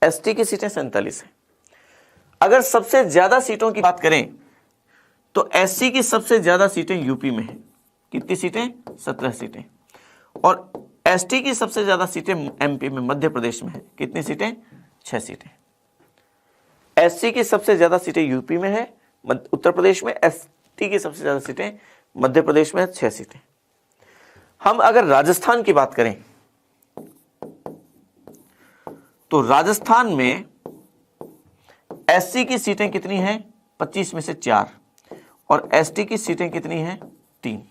Speaker 1: एसटी की सीटें 47 हैं। अगर सबसे ज्यादा सीटों की बात करें तो एससी की सबसे ज्यादा सीटें यूपी में है। कितनी सीटें? 17 सीटें। और एसटी की सबसे ज्यादा सीटें एमपी में, मध्य प्रदेश में है। कितनी सीटें? 6 सीटें। एससी की सबसे ज्यादा सीटें यूपी में है, उत्तर प्रदेश में। एसटी की सबसे ज्यादा सीटें मध्य प्रदेश में है, 6 सीटें। हम अगर राजस्थान की बात करें तो राजस्थान में एससी की सीटें कितनी हैं? 25 में से 4। और एसटी की सीटें कितनी हैं? 3।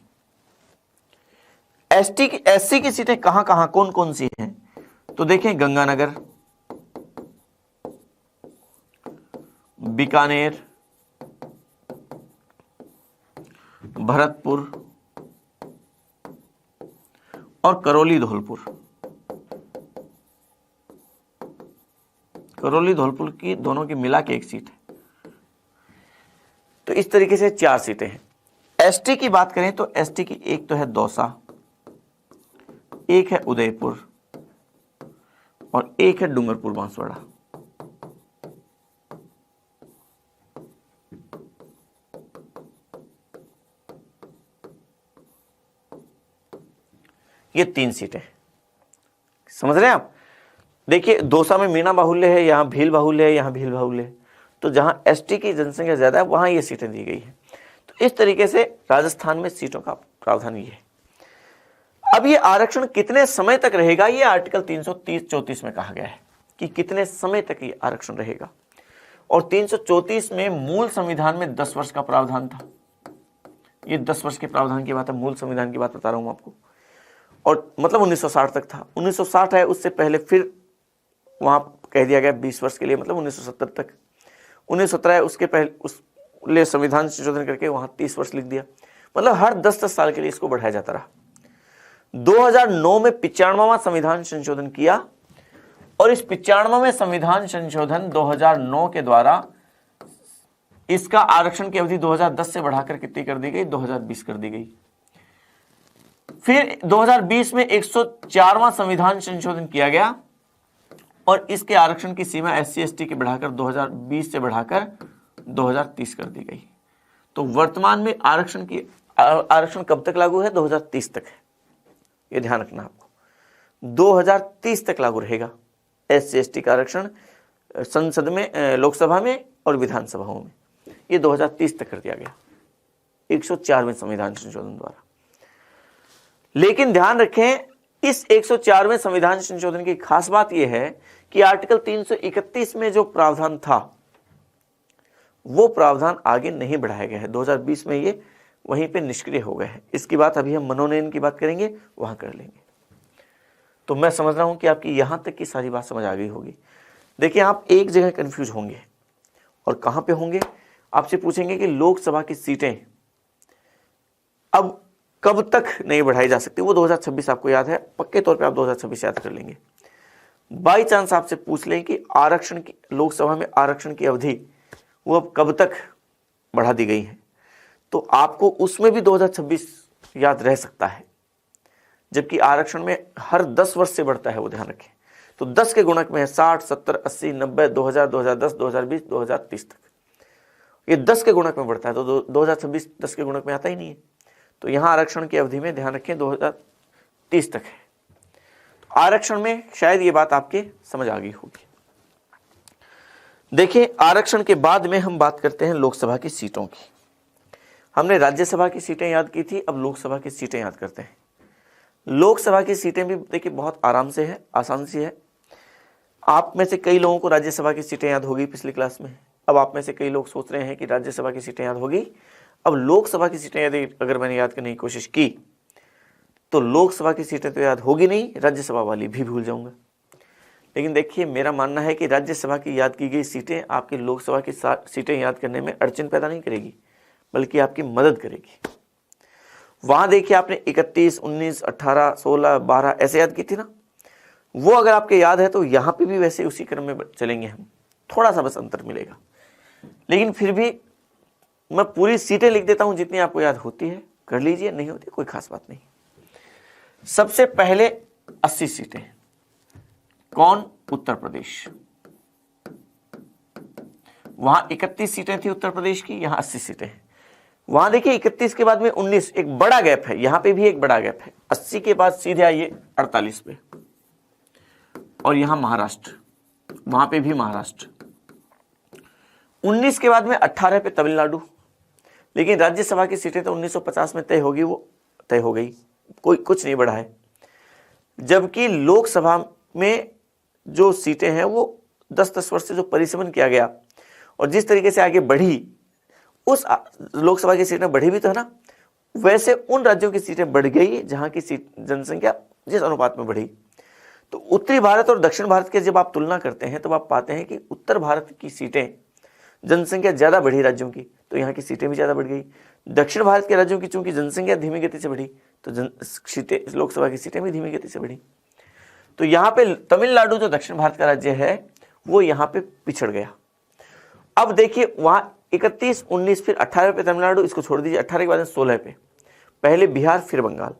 Speaker 1: एससी की सीटें कहां कहां, कौन कौन सी हैं? तो देखें, गंगानगर, बीकानेर, भरतपुर और करौली धौलपुर। करौली धौलपुर की दोनों की मिला के एक सीट है। तो इस तरीके से 4 सीटें हैं। एसटी की बात करें तो एसटी की एक तो है दौसा, एक है उदयपुर और एक है डूंगरपुर बांसवाड़ा। ये 3 सीटें, समझ रहे हैं आप? देखिए दौसा में मीणा बाहुल्य है, यहां भील बाहुल्य है, यहां भील बाहुल्य है। तो जहां एसटी की जनसंख्या ज्यादा है वहां ये सीटें दी गई है। तो इस तरीके से राजस्थान में सीटों का प्रावधान ये है। अब ये आरक्षण कितने समय तक रहेगा, ये आर्टिकल 334 में कहा गया है कि कितने समय तक ये आरक्षण रहेगा। और 334 में मूल संविधान में 10 वर्ष का प्रावधान था। ये 10 वर्ष के प्रावधान की बात है, मूल संविधान की बात बता रहा हूं आपको। और मतलब 1960 तक था। 1960 है, उससे पहले फिर वहां कह दिया गया 20 वर्ष के लिए, मतलब 1970 तक। 1917 है, उसके पहले उस लिए संविधान संशोधन करके वहां 30 वर्ष लिख दिया। मतलब हर 10-10 साल के लिए इसको बढ़ाया जाता रहा। 2009 में 95वां संविधान संशोधन किया और इस 95वें संविधान संशोधन 2009 के द्वारा इसका आरक्षण की अवधि 2010 से बढ़ाकर कितनी कर दी गई, 2020 कर दी गई। फिर 2020 में 104वां संविधान संशोधन किया गया और इसके आरक्षण की सीमा SC/ST की बढ़ाकर 2020 से बढ़ाकर 2030 कर दी गई। तो वर्तमान में आरक्षण कब तक लागू है, 2030 तक है। ये ध्यान रखना आपको, 2030 तक लागू रहेगा SC/ST का आरक्षण संसद में, लोकसभा में और विधानसभाओं में। ये 2030 तक कर दिया गया 104वें संविधान संशोधन द्वारा। लेकिन ध्यान रखें, इस 104वें संविधान संशोधन की खास बात यह है कि आर्टिकल 331 में जो प्रावधान था वो प्रावधान आगे नहीं बढ़ाया गया है। 2020 में ये वहीं पे निष्क्रिय हो गए हैं। इसकी बात अभी हम मनोनयन की बात करेंगे, वहां कर लेंगे। तो मैं समझ रहा हूं कि आपकी यहां तक की सारी बात समझ आ गई होगी। देखिए, आप एक जगह कंफ्यूज होंगे, और कहां पे होंगे, आपसे पूछेंगे कि लोकसभा की सीटें अब कब तक नहीं बढ़ाई जा सकती। वो 2026 आपको याद है, पक्के तौर पे आप 2026 याद कर लेंगे। बाई चांस आपसे पूछ लें कि आरक्षण की, लोकसभा में आरक्षण की अवधि वो अब कब तक बढ़ा दी गई है, तो आपको उसमें भी 2026 याद रह सकता है, जबकि आरक्षण में हर 10 वर्ष से बढ़ता है, वो ध्यान रखें। तो 10 के गुणक में है 60, 70, 80, 90, 2000, 2010, 2020, 2030 तक। ये 10 के गुणक में बढ़ता है, तो 2026 10 के गुणक में आता ही नहीं है। तो यहां आरक्षण की अवधि में ध्यान रखें 2030 तक है। तो आरक्षण में शायद ये बात आपके समझ आ गई होगी। देखिए, आरक्षण के बाद में हम बात करते हैं लोकसभा की सीटों की। हमने राज्यसभा की सीटें याद की थी, अब लोकसभा की सीटें याद करते हैं। लोकसभा की सीटें भी देखिए बहुत आराम से है, आसान सी है। आप में से कई लोगों को राज्यसभा की सीटें याद होगी पिछली क्लास में। अब आप में से कई लोग सोच रहे हैं कि राज्यसभा की सीटें याद होगी, अब लोकसभा की सीटें यदि अगर मैंने याद करने की कोशिश की तो लोकसभा की सीटें तो याद होगी नहीं, राज्यसभा वाली भी भूल जाऊंगा। लेकिन देखिए, मेरा मानना है कि राज्यसभा की याद की गई सीटें आपकी लोकसभा की सीटें याद करने में अड़चन पैदा नहीं करेगी, बल्कि आपकी मदद करेगी। वहां देखिए, आपने 31, 19, 18, 16, 12 ऐसे याद की थी ना, वो अगर आपके याद है तो यहां पे भी वैसे उसी क्रम में चलेंगे हम, थोड़ा सा बस अंतर मिलेगा। लेकिन फिर भी मैं पूरी सीटें लिख देता हूं, जितनी आपको याद होती है कर लीजिए, नहीं होती कोई खास बात नहीं। सबसे पहले 80 सीटें, कौन, उत्तर प्रदेश। वहां 31 सीटें थी उत्तर प्रदेश की, यहां 80 सीटें हैं। वहां देखिए 31 के बाद में 19, एक बड़ा गैप है, यहां पे भी एक बड़ा गैप है। 80 के बाद सीधे आइए 48 पे, और यहां महाराष्ट्र, वहां पे भी महाराष्ट्र। 19 के बाद में 18 पे तमिलनाडु। लेकिन राज्यसभा की सीटें तो 1950 में तय होगी, वो तय हो गई, कोई कुछ नहीं बढ़ा है। जबकि लोकसभा में जो सीटें हैं वो 10-10 वर्ष से जो परिसमन किया गया और जिस तरीके से आगे बढ़ी, उस लोकसभा की सीटें बढ़ी भी तो है ना, वैसे उन राज्यों की सीटें बढ़ गई जहां की सीट जनसंख्या जिस अनुपात में बढ़ी। तो उत्तरी भारत और दक्षिण भारत के जब आप तुलना करते हैं तो आप पाते हैं कि उत्तर भारत की सीटें, जनसंख्या ज्यादा बढ़ी राज्यों की, तो यहाँ की सीटें भी ज्यादा बढ़ गई। दक्षिण भारत के राज्यों की चूंकि जनसंख्या धीमी गति से बढ़ी, तो लोकसभा की सीटें भी धीमी गति से बढ़ी। तो यहाँ पे तमिलनाडु जो दक्षिण भारत का राज्य है वो यहाँ पे पिछड़ गया। अब देखिए, वहां 31, 19, फिर 18 पे तमिलनाडु, इसको छोड़ दीजिए, 18 के बाद 16 पे, पहले बिहार फिर बंगाल।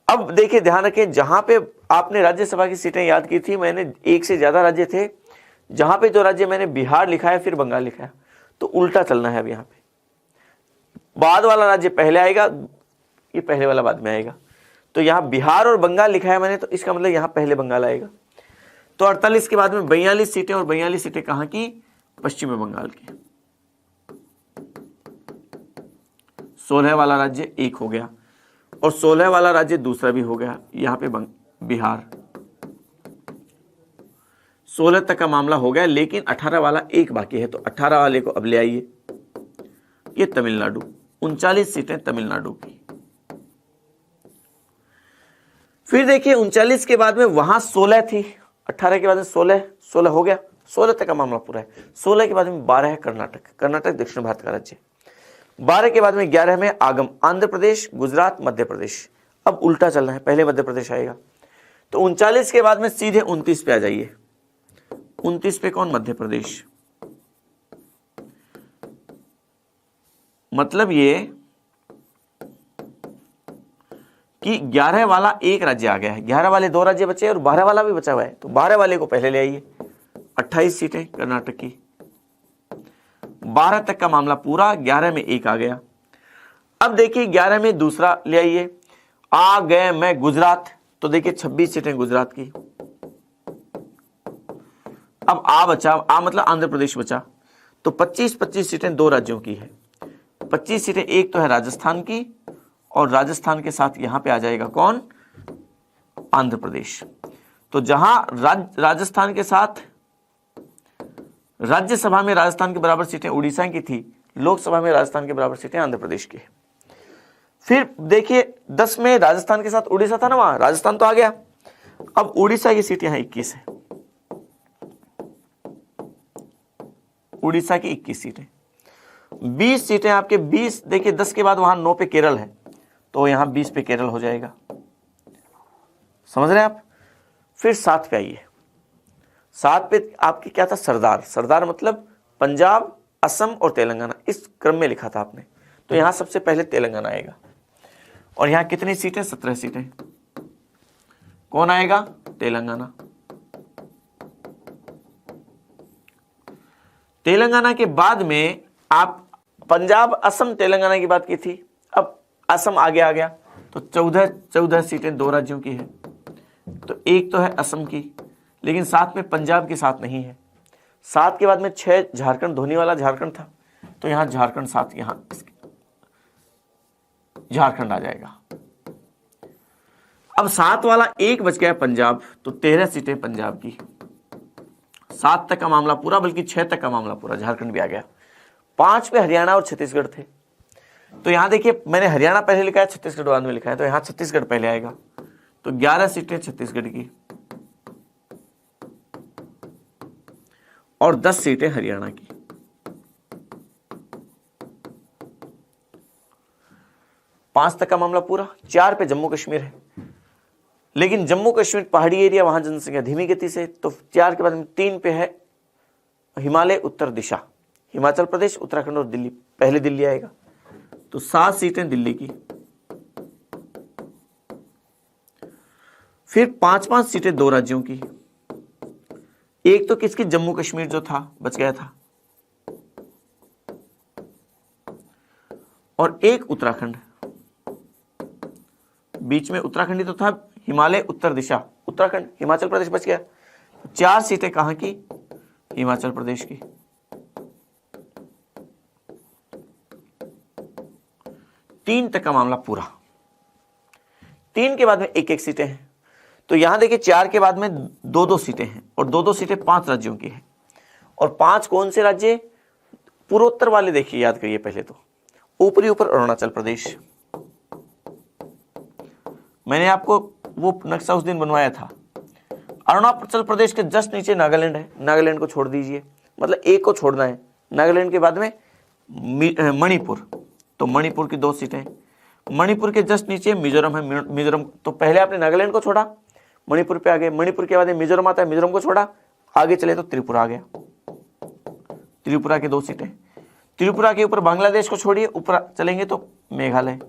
Speaker 1: अब देखिए, ध्यान रखें, जहां पे आपने राज्यसभा की सीटें याद की थी, मैंने एक से ज्यादा राज्य थे, जहां पे जो राज्य मैंने बिहार लिखा है फिर बंगाल लिखा है, तो उल्टा चलना है। अब यहाँ पे बाद वाला राज्य पहले आएगा, ये पहले वाला बाद में आएगा। तो यहाँ बिहार और बंगाल लिखा है मैंने, तो इसका मतलब यहाँ पहले बंगाल आएगा। तो 48 के बाद में 42 सीटें, और 42 सीटें कहाँ की, पश्चिमी बंगाल की। 16 वाला राज्य एक हो गया और 16 वाला राज्य दूसरा भी हो गया, यहाँ पे बिहार। 16 तक का मामला हो गया, लेकिन 18 वाला एक बाकी है, तो 18 वाले को अब ले आइए, ये तमिलनाडु, 39 सीटें तमिलनाडु की। फिर देखिए 39 के बाद में वहां 16 थी, 18 के बाद में 16 हो गया, 16 तक का मामला पूरा है। 16 के बाद में 12 है कर्नाटक दक्षिण भारत का राज्य। 12 के बाद में 11 में आगम आंध्र प्रदेश, गुजरात, मध्य प्रदेश। अब उल्टा चलना है, पहले मध्य प्रदेश आएगा। तो 39 के बाद में सीधे 29 पे आ जाइए। 29 पे कौन? मध्य प्रदेश। मतलब ये कि 11 वाला एक राज्य आ गया है, 11 वाले 2 राज्य बचे और 12 वाला भी बचा हुआ है, तो 12 वाले को पहले ले आइए। 28 सीटें कर्नाटक की, 12 तक का मामला पूरा, 11 में एक आ गया। अब देखिए 11 में दूसरा ले आइए, आ गए मैं गुजरात, तो देखिए 26 सीटें गुजरात की। अब आ बचा, आ मतलब आंध्र प्रदेश बचा, तो 25 सीटें 2 राज्यों की है। 25 सीटें एक तो है राजस्थान की, और राजस्थान के साथ यहां पे आ जाएगा कौन? आंध्र प्रदेश। तो जहां राजस्थान के साथ राज्यसभा में राजस्थान के बराबर सीटें उड़ीसा की थी, लोकसभा में राजस्थान के बराबर सीटें आंध्र प्रदेश की। फिर देखिए 10 में राजस्थान के साथ उड़ीसा था ना, वहां राजस्थान तो आ गया। अब उड़ीसा की सीट यहां 21 है, उड़ीसा की 21 सीटें। 20 सीटें आपके 20, देखिए 10 के बाद वहां 9 पे केरल है, तो यहां 20 पे केरल हो जाएगा। समझ रहे हैं आप? फिर 7 पे आइए। 7 पे आपकी क्या था? सरदार मतलब पंजाब, असम और तेलंगाना, इस क्रम में लिखा था आपने। तो यहां सबसे पहले तेलंगाना आएगा, और यहां कितनी सीटें? 17 सीटें। कौन आएगा? तेलंगाना। तेलंगाना के बाद में आप पंजाब, असम, तेलंगाना की बात की थी, अब असम आगे आ गया, तो 14 सीटें 2 राज्यों की है। तो एक तो है असम की, लेकिन साथ में पंजाब के साथ नहीं है। 7 के बाद में 6 झारखंड, धोनी वाला झारखंड था, तो यहां झारखंड साथ, यहां झारखंड आ जाएगा। अब 7 वाला एक बच गया पंजाब, तो 13 सीटें पंजाब की। 7 तक का मामला पूरा, बल्कि 6 तक का मामला पूरा, झारखंड भी आ गया। 5 पे हरियाणा और छत्तीसगढ़ थे, तो यहां देखिए मैंने हरियाणा पहले लिखा है, छत्तीसगढ़ बाद में लिखा है, तो यहां छत्तीसगढ़ पहले आएगा। तो 11 सीटें छत्तीसगढ़ की और 10 सीटें हरियाणा की। पांच तक का मामला पूरा। 4 पे जम्मू कश्मीर है, लेकिन जम्मू कश्मीर पहाड़ी एरिया, वहां जनसंख्या धीमी गति से, तो 4 के बाद में 3 पे है हिमालय उत्तर दिशा, हिमाचल प्रदेश, उत्तराखंड और दिल्ली, पहले दिल्ली आएगा। तो 7 सीटें दिल्ली की। फिर 5 सीटें 2 राज्यों की। एक तो किसकी? जम्मू कश्मीर जो था, बच गया था, और एक उत्तराखंड, बीच में उत्तराखंड ही तो था, हिमालय उत्तर दिशा, उत्तराखंड, हिमाचल प्रदेश बच गया। 4 सीटें कहां की? हिमाचल प्रदेश की। तीन तक का मामला पूरा। 3 के बाद में 1-1 सीटें हैं, तो यहां देखिए 4 के बाद में 2-2 सीटें हैं, और 2-2 सीटें 5 राज्यों की हैं। और 5 कौन से राज्य? पूर्वोत्तर वाले देखिए, याद करिए पहले तो। ऊपर अरुणाचल प्रदेश, मैंने आपको वो नक्शा उस दिन बनवाया था। अरुणाचल प्रदेश के जस्ट नीचे नागालैंड है, नागालैंड को छोड़ दीजिए, मतलब एक को छोड़ना है। नागालैंड के बाद में मणिपुर, तो मणिपुर की 2 सीटें। मणिपुर के जस्ट नीचे मिजोरम है, मिजोरम, तो पहले आपने नागालैंड को छोड़ा, मणिपुर पे आ गए। मणिपुर के बाद मिजोरम आता है, मिजोरम को छोड़ा, आगे चले तो त्रिपुरा आ गया, त्रिपुरा की 2 सीटें। त्रिपुरा के ऊपर बांग्लादेश को छोड़िए, ऊपर चलेंगे तो मेघालय,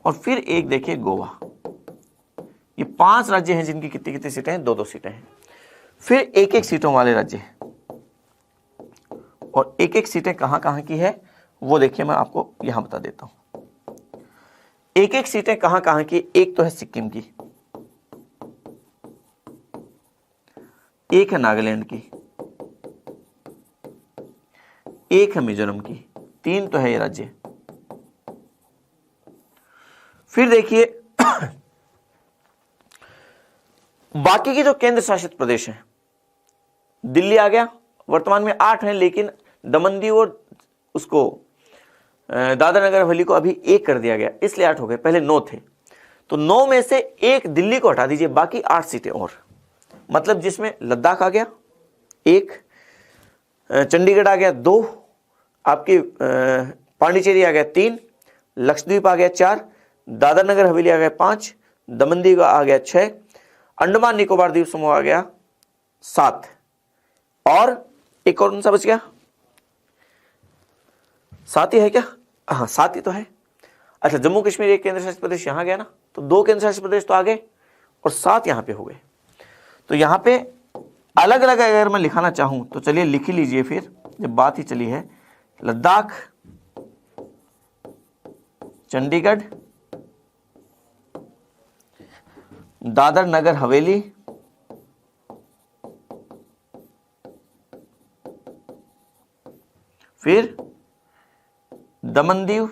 Speaker 1: और फिर एक देखिए गोवा। ये 5 राज्य हैं जिनकी कितनी कितनी सीटें हैं? 2-2 सीटें हैं। फिर 1-1 सीटों वाले राज्य, और 1-1 सीटें कहां कहां की है वो देखिए, मैं आपको यहां बता देता हूं। 1-1 सीटें कहां कहां की? एक तो है सिक्किम की, एक है नागालैंड की, एक है मिजोरम की, 3 तो है ये राज्य। फिर देखिए बाकी के जो केंद्र शासित प्रदेश हैं, दिल्ली आ गया, वर्तमान में 8 हैं, लेकिन दमन दीव और उसको दादर नगर हवेली को अभी 1 कर दिया गया, इसलिए 8 हो गए, पहले 9 थे। तो 9 में से 1 दिल्ली को हटा दीजिए, बाकी 8 सीटें और, मतलब जिसमें लद्दाख आ गया 1, चंडीगढ़ आ गया 2, आपकी पांडिचेरी आ गया 3, लक्षद्वीप आ गया 4, दादर नगर हवेली आ गया 5, दमन दीव आ गया 6, अंडमान निकोबार द्वीप समूह आ गया 7, और एक और कौन सा बच गया? 7 ही है क्या? हाँ 7 ही तो है। अच्छा, जम्मू कश्मीर एक केंद्र शासित प्रदेश यहां गया ना, तो 2 केंद्र शासित प्रदेश तो आ गए और 7 यहां पे हो गए। तो यहां पे अलग अलग अगर मैं लिखाना चाहूं तो चलिए लिख ही लीजिए, फिर जब बात ही चली है, लद्दाख, चंडीगढ़, दादर नगर हवेली, फिर दमन दीव,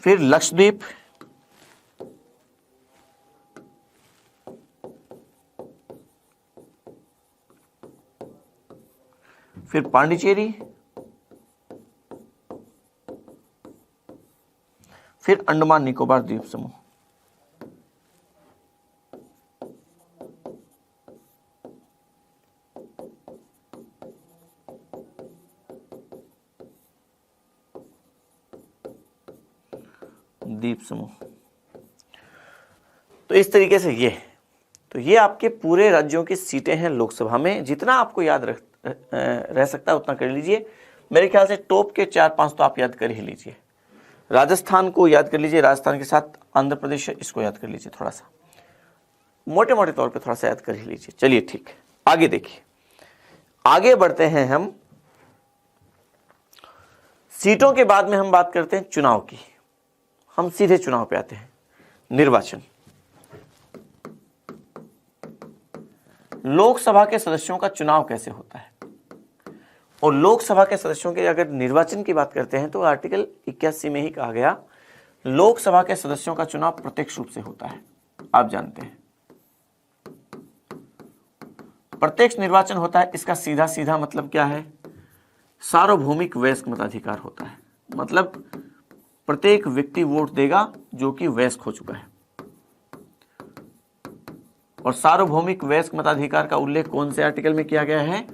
Speaker 1: फिर लक्षद्वीप, फिर पांडिचेरी, फिर अंडमान निकोबार द्वीप समूह। द्वीप समूह। तो इस तरीके से ये आपके पूरे राज्यों की सीटें हैं लोकसभा में। जितना आपको याद रह सकता है उतना कर लीजिए। मेरे ख्याल से टॉप के 4-5 तो आप याद कर ही लीजिए। राजस्थान को याद कर लीजिए, राजस्थान के साथ आंध्र प्रदेश, इसको याद कर लीजिए, थोड़ा सा मोटे मोटे तौर पे थोड़ा सा याद कर ही लीजिए। चलिए ठीक है, आगे देखिए, आगे बढ़ते हैं हम। सीटों के बाद में हम बात करते हैं चुनाव की। हम सीधे चुनाव पे आते हैं। निर्वाचन, लोकसभा के सदस्यों का चुनाव कैसे होता है, और लोकसभा के सदस्यों के अगर निर्वाचन की बात करते हैं तो आर्टिकल 81 में ही कहा गया, लोकसभा के सदस्यों का चुनाव प्रत्यक्ष रूप से होता है। आप जानते हैं प्रत्यक्ष निर्वाचन होता है, इसका सीधा सीधा मतलब क्या है? सार्वभौमिक वयस्क मताधिकार होता है। मतलब प्रत्येक व्यक्ति वोट देगा जो कि वयस्क हो चुका है। और सार्वभौमिक वयस्क मताधिकार का उल्लेख कौन से आर्टिकल में किया गया है?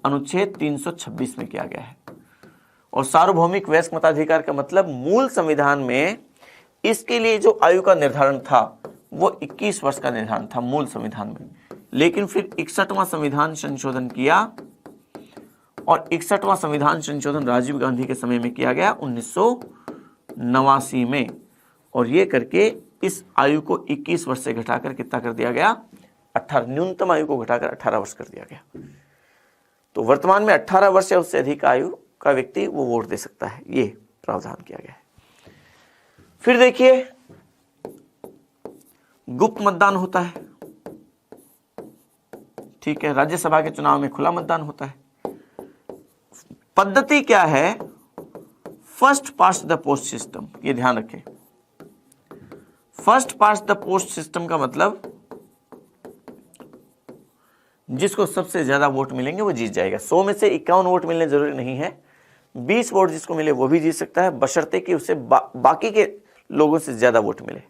Speaker 1: अनुच्छेद 326 में किया गया है। और सार्वभौमिक वयस्क मताधिकार का मतलब मूल संविधान में इसके लिए जो आयु का निर्धारण था वो 21 वर्ष का निर्धारण था मूल संविधान में। लेकिन फिर 61वां संविधान संशोधन किया, और 61वां संविधान संशोधन राजीव गांधी के समय में किया गया 1989 में। और ये करके इस आयु को 21 वर्ष से घटाकर कितना कर दिया गया? 18, न्यूनतम आयु को घटाकर 18 वर्ष कर दिया गया। तो वर्तमान में 18 वर्ष या उससे अधिक आयु का व्यक्ति वो वोट दे सकता है, ये प्रावधान किया गया है। फिर देखिए, गुप्त मतदान होता है, ठीक है। राज्यसभा के चुनाव में खुला मतदान होता है। पद्धति क्या है? First past the post system, ये ध्यान रखें। First past the post system का मतलब जिसको सबसे ज्यादा वोट मिलेंगे वो जीत जाएगा। 100 में से 51 वोट मिलने जरूरी नहीं है, 20 वोट जिसको मिले वो भी जीत सकता है, बशर्ते कि उसे बाकी के लोगों से ज्यादा वोट मिले।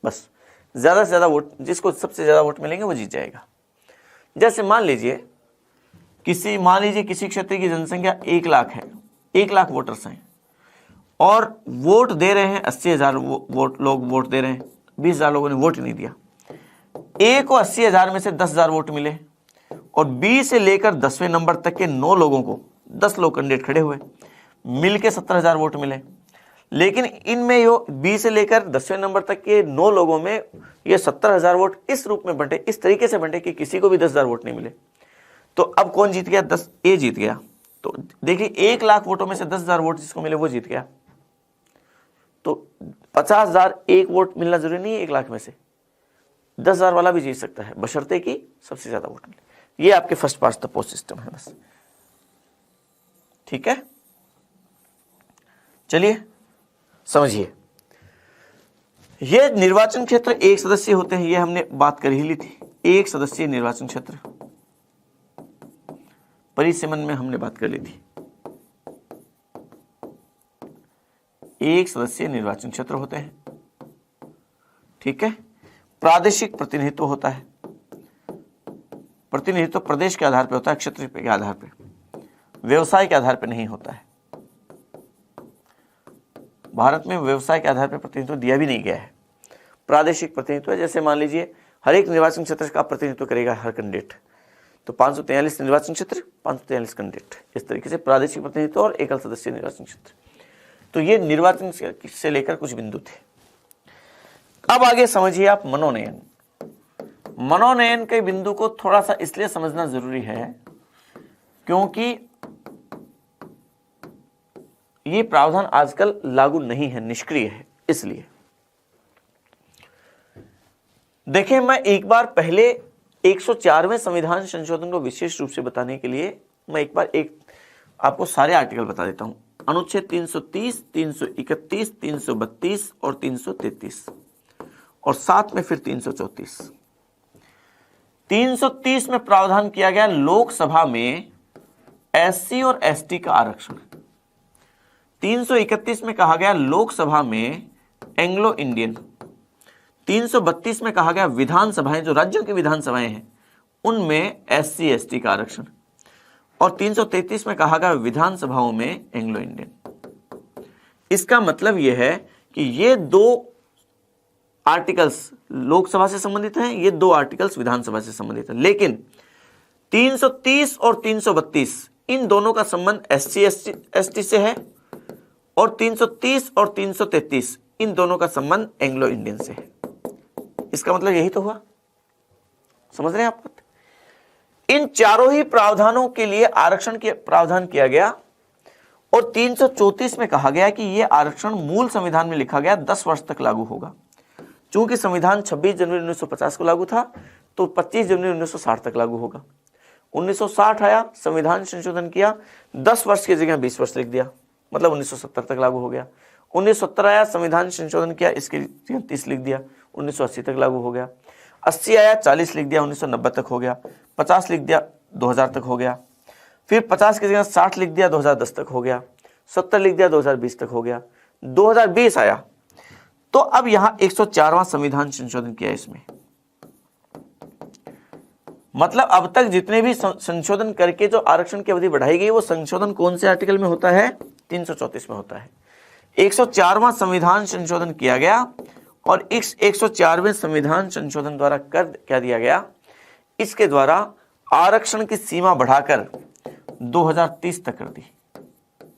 Speaker 1: बस ज्यादा से ज्यादा वोट, जिसको सबसे ज्यादा वोट मिलेंगे वो जीत जाएगा। जैसे मान लीजिए किसी क्षेत्र की जनसंख्या 1 लाख है, 1 लाख वोटर्स हैं, और वोट दे रहे हैं 80,000 लोग वोट दे रहे हैं, 20,000 लोगों ने वोट नहीं दिया। ए को 80,000 में से 10,000 वोट मिले, और बी से लेकर 10वें नंबर तक के 9 लोगों को, 10 लोग कैंडिडेट खड़े हुए, मिलके 17,000 वोट मिले। लेकिन इनमें यो बी से लेकर 10वें नंबर तक के 9 लोगों में ये 17,000 वोट इस रूप में बंटे, इस तरीके से बंटे कि किसी को भी 10,000 वोट नहीं मिले। तो अब कौन जीत गया? 10 ए जीत गया। तो देखिए 1 लाख वोटों में से 10,000 वोट जिसको मिले वो जीत गया। तो 50,000 एक वोट मिलना जरूरी नहीं है 1 लाख में से, 10,000 वाला भी जीत सकता है, बशर्ते कि सबसे ज्यादा वोट मिले। ये आपके first past the post system है बस, ठीक है। चलिए समझिए, ये निर्वाचन क्षेत्र 1 सदस्य होते हैं, ये हमने बात कर ही ली थी। 1 सदस्यीय निर्वाचन क्षेत्र, परिसीमन में हमने बात कर ली थी। एक सदस्यीय निर्वाचन क्षेत्र होते हैं, ठीक है। प्रादेशिक प्रतिनिधित्व होता है, प्रतिनिधित्व प्रदेश के आधार पर होता है, क्षेत्र के आधार पर, व्यवसाय के आधार पर नहीं होता है। भारत में व्यवसाय के आधार पर प्रतिनिधित्व दिया भी नहीं गया है। प्रादेशिक प्रतिनिधित्व, जैसे मान लीजिए हर एक निर्वाचन क्षेत्र का प्रतिनिधित्व करेगा हर कैंडिडेट, तो 543 निर्वाचन क्षेत्र, 543 कैंडिडेट, इस तरीके से प्रादेशिक प्रतिनिधित्व और एकल सदस्यीय निर्वाचन क्षेत्र। तो ये निर्वाचन से लेकर कुछ बिंदु थे। अब आगे समझिए आप मनोनयन। मनोनयन के बिंदु को थोड़ा सा इसलिए समझना जरूरी है क्योंकि ये प्रावधान आजकल लागू नहीं है, निष्क्रिय है। इसलिए देखिए, मैं एक बार पहले 104वें संविधान संशोधन को विशेष रूप से बताने के लिए मैं एक आपको सारे आर्टिकल बता देता हूं। अनुच्छेद 330, 331, 332 और 333 और साथ में फिर 334। 330 में प्रावधान किया गया लोकसभा में एससी और एसटी का आरक्षण। 331 में कहा गया लोकसभा में एंग्लो इंडियन। 332 में कहा गया विधानसभाएं, जो राज्यों की विधानसभाएं हैं, उनमें एससी एसटी का आरक्षण। और 333 में कहा गया विधानसभाओं में एंग्लो इंडियन। इसका मतलब यह है कि ये दो आर्टिकल्स लोकसभा से संबंधित हैं, ये दो आर्टिकल्स विधानसभा से संबंधित हैं। लेकिन 330 और 332 इन दोनों का संबंध एससी एसटी से है और 330 और 333 इन दोनों का संबंध एंग्लो इंडियन से है। इसका मतलब यही तो हुआ, समझ रहे हैं आप? इन चारों ही प्रावधानों के लिए आरक्षण के प्रावधान किया गया और 334 में कहा गया कि यह आरक्षण मूल संविधान में लिखा गया 10 वर्ष तक लागू होगा। चूंकि संविधान 26 जनवरी 1950 को लागू था तो 25 जनवरी 1960 तक लागू होगा। 1960 आया, संविधान संशोधन किया, 10 वर्ष की जगह 20 वर्ष लिख दिया, मतलब 1970 तक लागू हो गया। 1970 आया, संविधान संशोधन किया, इसके जगह 30 लिख दिया, 1980 तक लागू हो गया। 80 आया, 40 लिख दिया, 1990 तक हो गया। 50 लिख दिया, 2000 तक हो गया। फिर 50 की जगह 60 लिख दिया, 2010 तक हो गया। 70 लिख दिया, 2020 तक हो गया। 2020 आया तो अब यहां 104वां संविधान संशोधन किया इसमें। मतलब अब तक जितने भी संशोधन करके जो आरक्षण की अवधि बढ़ाई गई, वो संशोधन कौन से आर्टिकल में होता है? 334 में होता है। 104वां संविधान संशोधन किया गया और इस 104वें संविधान संशोधन द्वारा कर क्या दिया गया, इसके द्वारा आरक्षण की सीमा बढ़ाकर 2030 तक कर दी,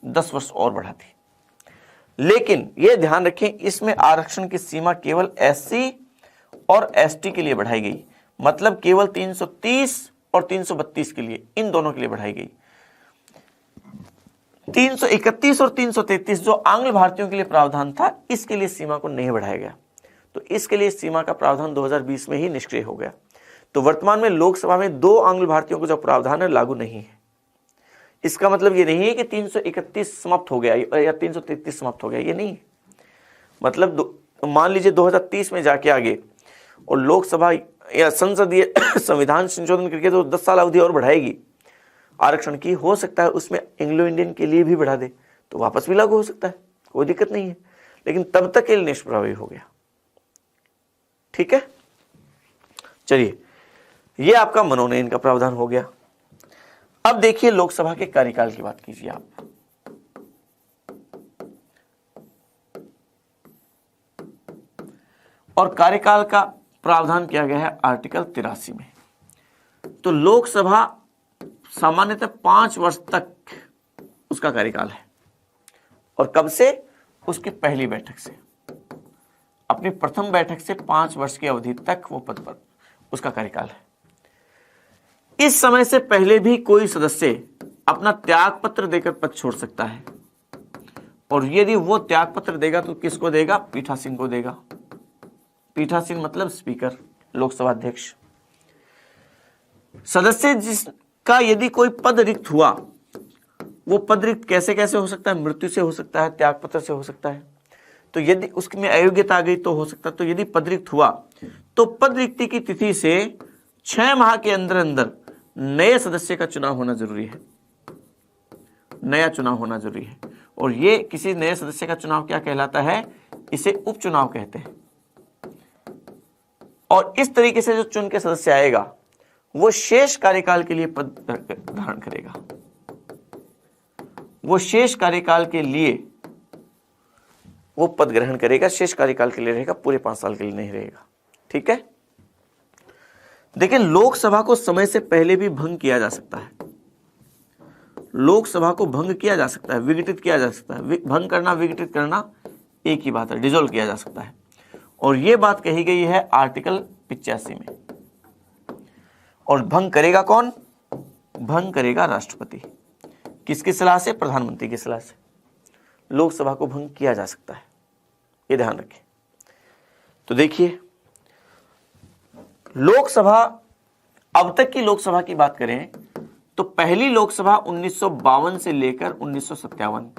Speaker 1: 10 वर्ष और बढ़ा दी। लेकिन यह ध्यान रखें, इसमें आरक्षण की सीमा केवल एससी और एसटी के लिए बढ़ाई गई, मतलब केवल 330 और 332 के लिए, इन दोनों के लिए बढ़ाई गई। 331 और 333 जो आंग्ल भारतीयों के लिए प्रावधान था, इसके लिए सीमा को नहीं बढ़ाया गया, तो इसके लिए सीमा का प्रावधान 2020 में ही निष्क्रिय हो गया। तो वर्तमान में लोकसभा में 2 आंग्ल भारतीयों को जो प्रावधान है लागू नहीं है। इसका मतलब ये नहीं है कि 331 समाप्त हो गया या 333 समाप्त हो गया, ये नहीं। मतलब मान लीजिए 2030 में जाके आगे और लोकसभा या संसदीय संविधान संशोधन करके तो 10 साल अवधि और बढ़ाएगी आरक्षण की, हो सकता है उसमें एंग्लो इंडियन के लिए भी बढ़ा दे तो वापस भी लागू हो सकता है, कोई दिक्कत नहीं है। लेकिन तब तक के लिए निष्प्रभावी हो गया। ठीक है, चलिए, यह आपका मनोनयन का प्रावधान हो गया। अब देखिए लोकसभा के कार्यकाल की बात कीजिए आप। और कार्यकाल का प्रावधान किया गया है आर्टिकल 83 में। तो लोकसभा सामान्यतः 5 वर्ष तक उसका कार्यकाल है। और कब से? उसकी पहली बैठक से, अपनी प्रथम बैठक से 5 वर्ष की अवधि तक वो पद पर उसका कार्यकाल है। इस समय से पहले भी कोई सदस्य अपना त्याग पत्र देकर पद छोड़ सकता है, और यदि वो त्याग पत्र देगा तो किसको देगा? पीठासीन को देगा। पीठासीन मतलब स्पीकर, लोकसभा अध्यक्ष। सदस्य जिसका यदि कोई पद रिक्त हुआ, वो पद रिक्त कैसे कैसे हो सकता है? मृत्यु से हो सकता है, त्याग पत्र से हो सकता है। तो यदि उसमें अयोग्यता आ गई तो हो सकता है। तो यदि पद रिक्त हुआ तो पद रिक्ति की तिथि से 6 माह के अंदर अंदर नए सदस्य का चुनाव होना जरूरी है। नया चुनाव होना जरूरी है। और ये किसी नए सदस्य का चुनाव क्या कहलाता है, इसे उपचुनाव कहते हैं। और इस तरीके से जो चुन के सदस्य आएगा वो शेष कार्यकाल के लिए पद धारण करेगा, वो शेष कार्यकाल के लिए वो पद ग्रहण करेगा, शेष कार्यकाल के लिए रहेगा, पूरे 5 साल के लिए नहीं रहेगा। ठीक है। देखिए, लोकसभा को समय से पहले भी भंग किया जा सकता है। लोकसभा को भंग किया जा सकता है, विघटित किया जा सकता है। भंग करना, विघटित करना एक ही बात है, डिसॉल्व किया जा सकता है। और यह बात कही गई है आर्टिकल 85 में। और भंग करेगा कौन? भंग करेगा राष्ट्रपति। किसकी सलाह से? प्रधानमंत्री की सलाह से। लोकसभा को भंग किया जा सकता है, ये ध्यान रखें। तो देखिए, लोकसभा, अब तक की लोकसभा की बात करें तो पहली लोकसभा 1952 से लेकर 1957,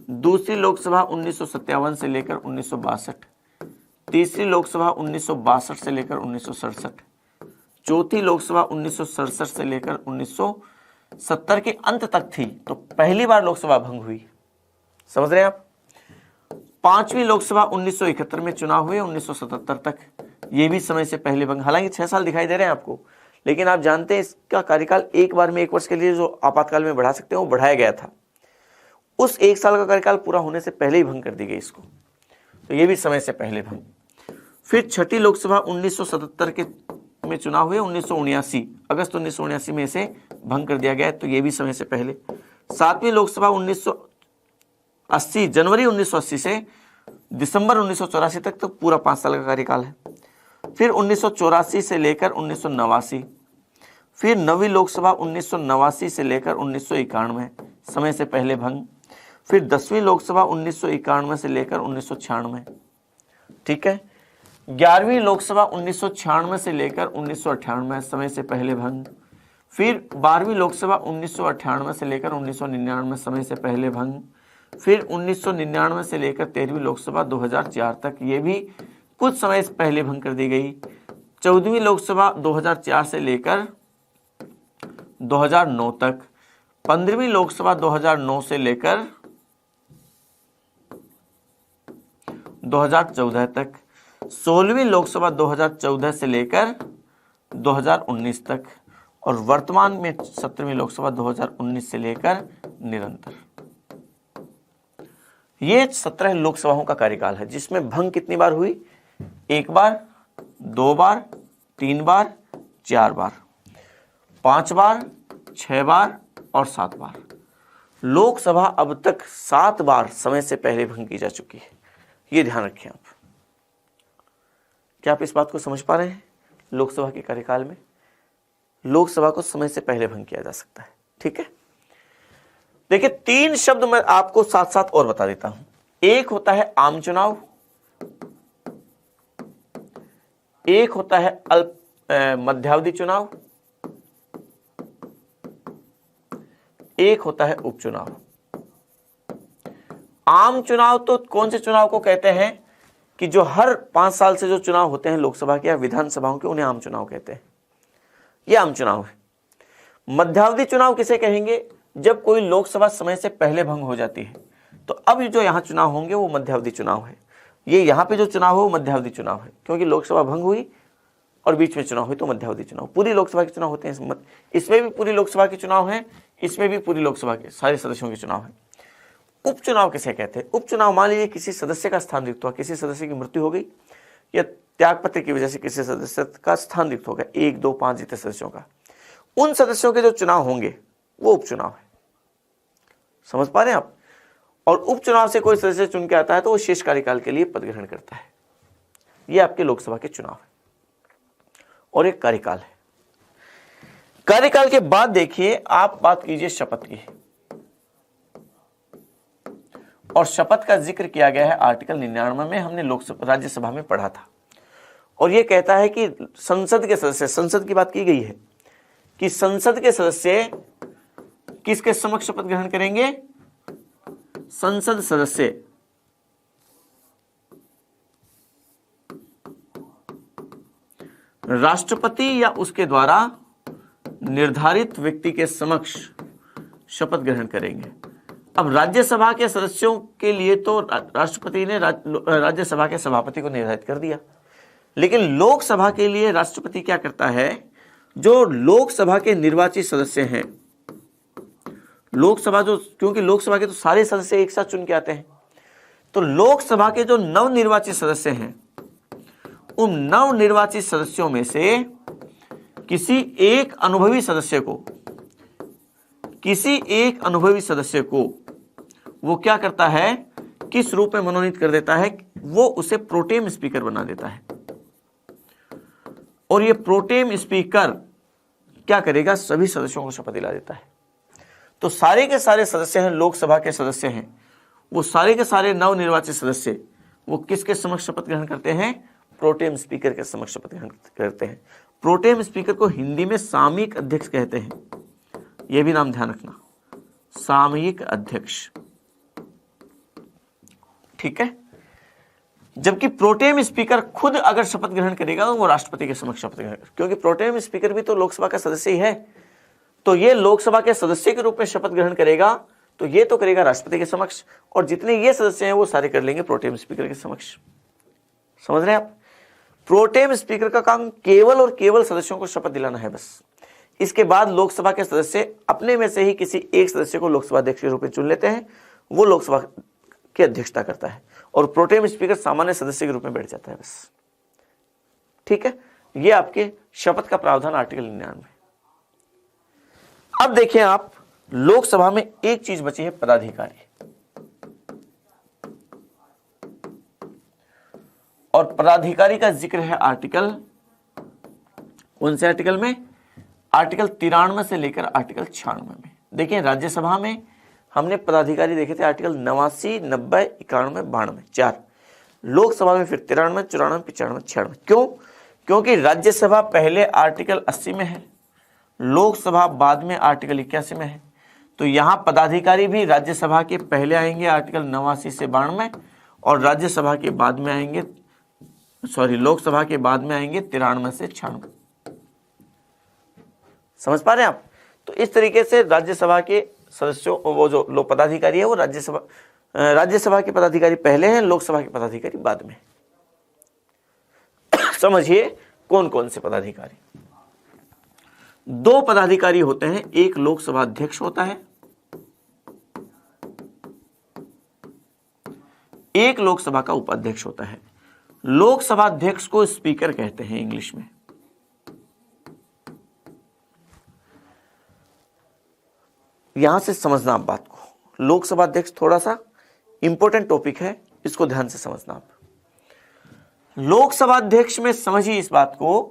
Speaker 1: दूसरी लोकसभा 1957 से लेकर 1962, तीसरी लोकसभा 1962 से लेकर 1967, चौथी लोकसभा 1967 से लेकर 1970 के अंत तक थी। तो पहली बार लोकसभा भंग हुई, समझ रहे हैं आप। पांचवी लोकसभा 1971 में चुनाव हुए, 1977 तक, ये भी समय से पहले भंग। हालांकि 6 साल दिखाई दे रहे हैं आपको, लेकिन आप जानते हैं इसका कार्यकाल एक बार में 1 वर्ष के लिए जो आपातकाल में बढ़ा सकते हैं वो बढ़ाया गया था। उस 1 साल का कार्यकाल पूरा होने से पहले ही भंग कर दी गई इसको, तो ये भी समय से पहले भंग। फिर छठी लोकसभा 1977 के में चुनाव हुए, 1979 अगस्त 1979 में इसे भंग कर दिया गया, तो ये भी समय से पहले। सातवीं लोकसभा 1980 जनवरी 1980 से दिसंबर 1984 तक, तो पूरा 5 साल का कार्यकाल है। फिर 1984 से लेकर 1989, फिर नवी लोकसभा 1989 से लेकर 1991, समय से पहले भंग। फिर 10वीं लोकसभा 1991 से लेकर 1996, ठीक है। 11वीं लोकसभा 1996 से लेकर 1998, समय से पहले भंग। फिर 12वीं लोकसभा 1998 से लेकर 1999, समय से पहले भंग। फिर 1999 से लेकर 13वीं लोकसभा 2004 तक, ये भी कुछ समय से पहले भंग कर दी गई। 14वीं लोकसभा 2004 से लेकर 2009 तक, 15वीं लोकसभा 2009 से लेकर 2014 तक, 16वीं लोकसभा 2014 से लेकर 2019 तक, और वर्तमान में 17वीं लोकसभा 2019 से लेकर निरंतर। ये 17 लोकसभाओं का कार्यकाल है, जिसमें भंग कितनी बार हुई? 1 बार, 2 बार, 3 बार, 4 बार, 5 बार, 6 बार और 7 बार। लोकसभा अब तक 7 बार समय से पहले भंग की जा चुकी है, ये ध्यान रखें आप। क्या आप इस बात को समझ पा रहे हैं? लोकसभा के कार्यकाल में लोकसभा को समय से पहले भंग किया जा सकता है, ठीक है। देखिए, 3 शब्द मैं आपको साथ साथ और बता देता हूं। एक होता है आम चुनाव, एक होता है मध्यावधि चुनाव, एक होता है उपचुनाव। आम चुनाव तो कौन से चुनाव को कहते हैं कि जो हर 5 साल से जो चुनाव होते हैं लोकसभा के या विधानसभाओं के, उन्हें आम चुनाव कहते हैं। यह आम चुनाव है। मध्यावधि चुनाव किसे कहेंगे? जब कोई लोकसभा समय से पहले भंग हो जाती है, तो अब जो यहां चुनाव होंगे वो मध्यावधि चुनाव है। ये यहां पे जो चुनाव हो वो मध्यावधि चुनाव है, क्योंकि लोकसभा भंग हुई और बीच में चुनाव हुई, तो मध्यावधि चुनाव। पूरी लोकसभा के चुनाव होते हैं, इसमें भी पूरी लोकसभा के चुनाव है, इसमें भी पूरी लोकसभा के सारे सदस्यों के चुनाव है। उपचुनाव किसे कहते हैं? उपचुनाव, मान लीजिए किसी सदस्य का स्थान रिक्त हुआ, किसी सदस्य की मृत्यु हो गई या त्यागपत्र की वजह से किसी सदस्य का स्थान रिक्त हो गया, 1, 2, 5 जितने सदस्यों का, उन सदस्यों के जो चुनाव होंगे वो उपचुनाव है। समझ पा रहे हैं आप? और उपचुनाव से कोई सदस्य चुन के आता है तो वो शेष कार्यकाल के लिए पद ग्रहण करता है। ये आपके लोकसभा के चुनाव है और एक कार्यकाल है। कार्यकाल के बाद देखिए, आप बात कीजिए शपथ की, और शपथ का जिक्र किया गया है आर्टिकल 99 में, हमने लोकसभा राज्यसभा में पढ़ा था। और यह कहता है कि संसद के सदस्य, संसद की बात की गई है कि संसद के सदस्य किसके समक्ष शपथ ग्रहण करेंगे? संसद सदस्य राष्ट्रपति या उसके द्वारा निर्धारित व्यक्ति के समक्ष शपथ ग्रहण करेंगे। अब राज्यसभा के सदस्यों के लिए तो राष्ट्रपति ने राज्यसभा के सभापति को निर्धारित कर दिया, लेकिन लोकसभा के लिए राष्ट्रपति क्या करता है, जो लोकसभा के निर्वाचित सदस्य हैं, लोकसभा जो, क्योंकि लोकसभा के तो सारे सदस्य एक साथ चुन के आते हैं, तो लोकसभा के जो नवनिर्वाचित सदस्य हैं, उन नवनिर्वाचित सदस्यों में से किसी एक अनुभवी सदस्य को वो क्या करता है, किस रूप में मनोनीत कर देता है, वो उसे प्रोटेम स्पीकर बना देता है। और ये प्रोटेम स्पीकर क्या करेगा, सभी सदस्यों को शपथ दिला देता है। तो सारे के सारे सदस्य हैं, लोकसभा के सदस्य हैं, वो सारे के सारे नवनिर्वाचित सदस्य वो किसके समक्ष शपथ ग्रहण करते हैं, प्रोटेम स्पीकर के समक्ष शपथ ग्रहण करते हैं। प्रोटेम स्पीकर को हिंदी में सामयिक अध्यक्ष कहते हैं, यह भी नाम ध्यान रखना, सामयिक अध्यक्ष, ठीक है। जबकि प्रोटेम स्पीकर खुद अगर शपथ ग्रहण करेगा तो वो राष्ट्रपति के समक्ष शपथ ग्रहण करेगा, क्योंकि प्रोटेम स्पीकर भी तो लोकसभा का सदस्य ही है। तो ये लोकसभा के सदस्य के रूप में शपथ ग्रहण करेगा, तो ये तो करेगा राष्ट्रपति के समक्ष, और जितने ये सदस्य हैं वो सारे कर लेंगे प्रोटेम स्पीकर के समक्ष। समझ रहे हैं आप? प्रोटेम स्पीकर का काम केवल और केवल सदस्यों को शपथ दिलाना है बस। इसके बाद लोकसभा के सदस्य अपने में से ही किसी एक सदस्य को लोकसभा अध्यक्ष के रूप में चुन लेते हैं, वो लोकसभा की अध्यक्षता करता है, और प्रोटेम स्पीकर सामान्य सदस्य के रूप में बैठ जाता है बस। ठीक है, ये आपके शपथ का प्रावधान आर्टिकल 99। अब देखिए आप, लोकसभा में एक चीज बची है, पदाधिकारी। और पदाधिकारी का जिक्र है आर्टिकल, कौन से आर्टिकल में, आर्टिकल 93 से लेकर आर्टिकल 96 में। देखिए राज्यसभा में हमने पदाधिकारी देखे थे आर्टिकल 89, 90, 91, 92, 4। लोकसभा में फिर 93, 94, 95, 96। क्यों? क्योंकि राज्यसभा पहले आर्टिकल 80 में है, लोकसभा बाद में आर्टिकल 81 में है। तो यहां पदाधिकारी भी राज्यसभा के पहले आएंगे आर्टिकल 89 से 92, और राज्यसभा के बाद में आएंगे, लोकसभा के बाद में आएंगे 93 से 96। समझ पा रहे हैं आप? तो इस तरीके से राज्यसभा के सदस्यों, वो जो लोक पदाधिकारी है वो राज्यसभा के पदाधिकारी पहले हैं, लोकसभा के पदाधिकारी बाद में। समझिए कौन कौन से पदाधिकारी। 2 पदाधिकारी होते हैं, एक लोकसभा अध्यक्ष होता है, एक लोकसभा का उपाध्यक्ष होता है। लोकसभा अध्यक्ष को स्पीकर कहते हैं इंग्लिश में। यहां से समझना आप बात को, लोकसभा अध्यक्ष थोड़ा सा इंपॉर्टेंट टॉपिक है, इसको ध्यान से समझना आप। लोकसभा अध्यक्ष में समझिए इस बात को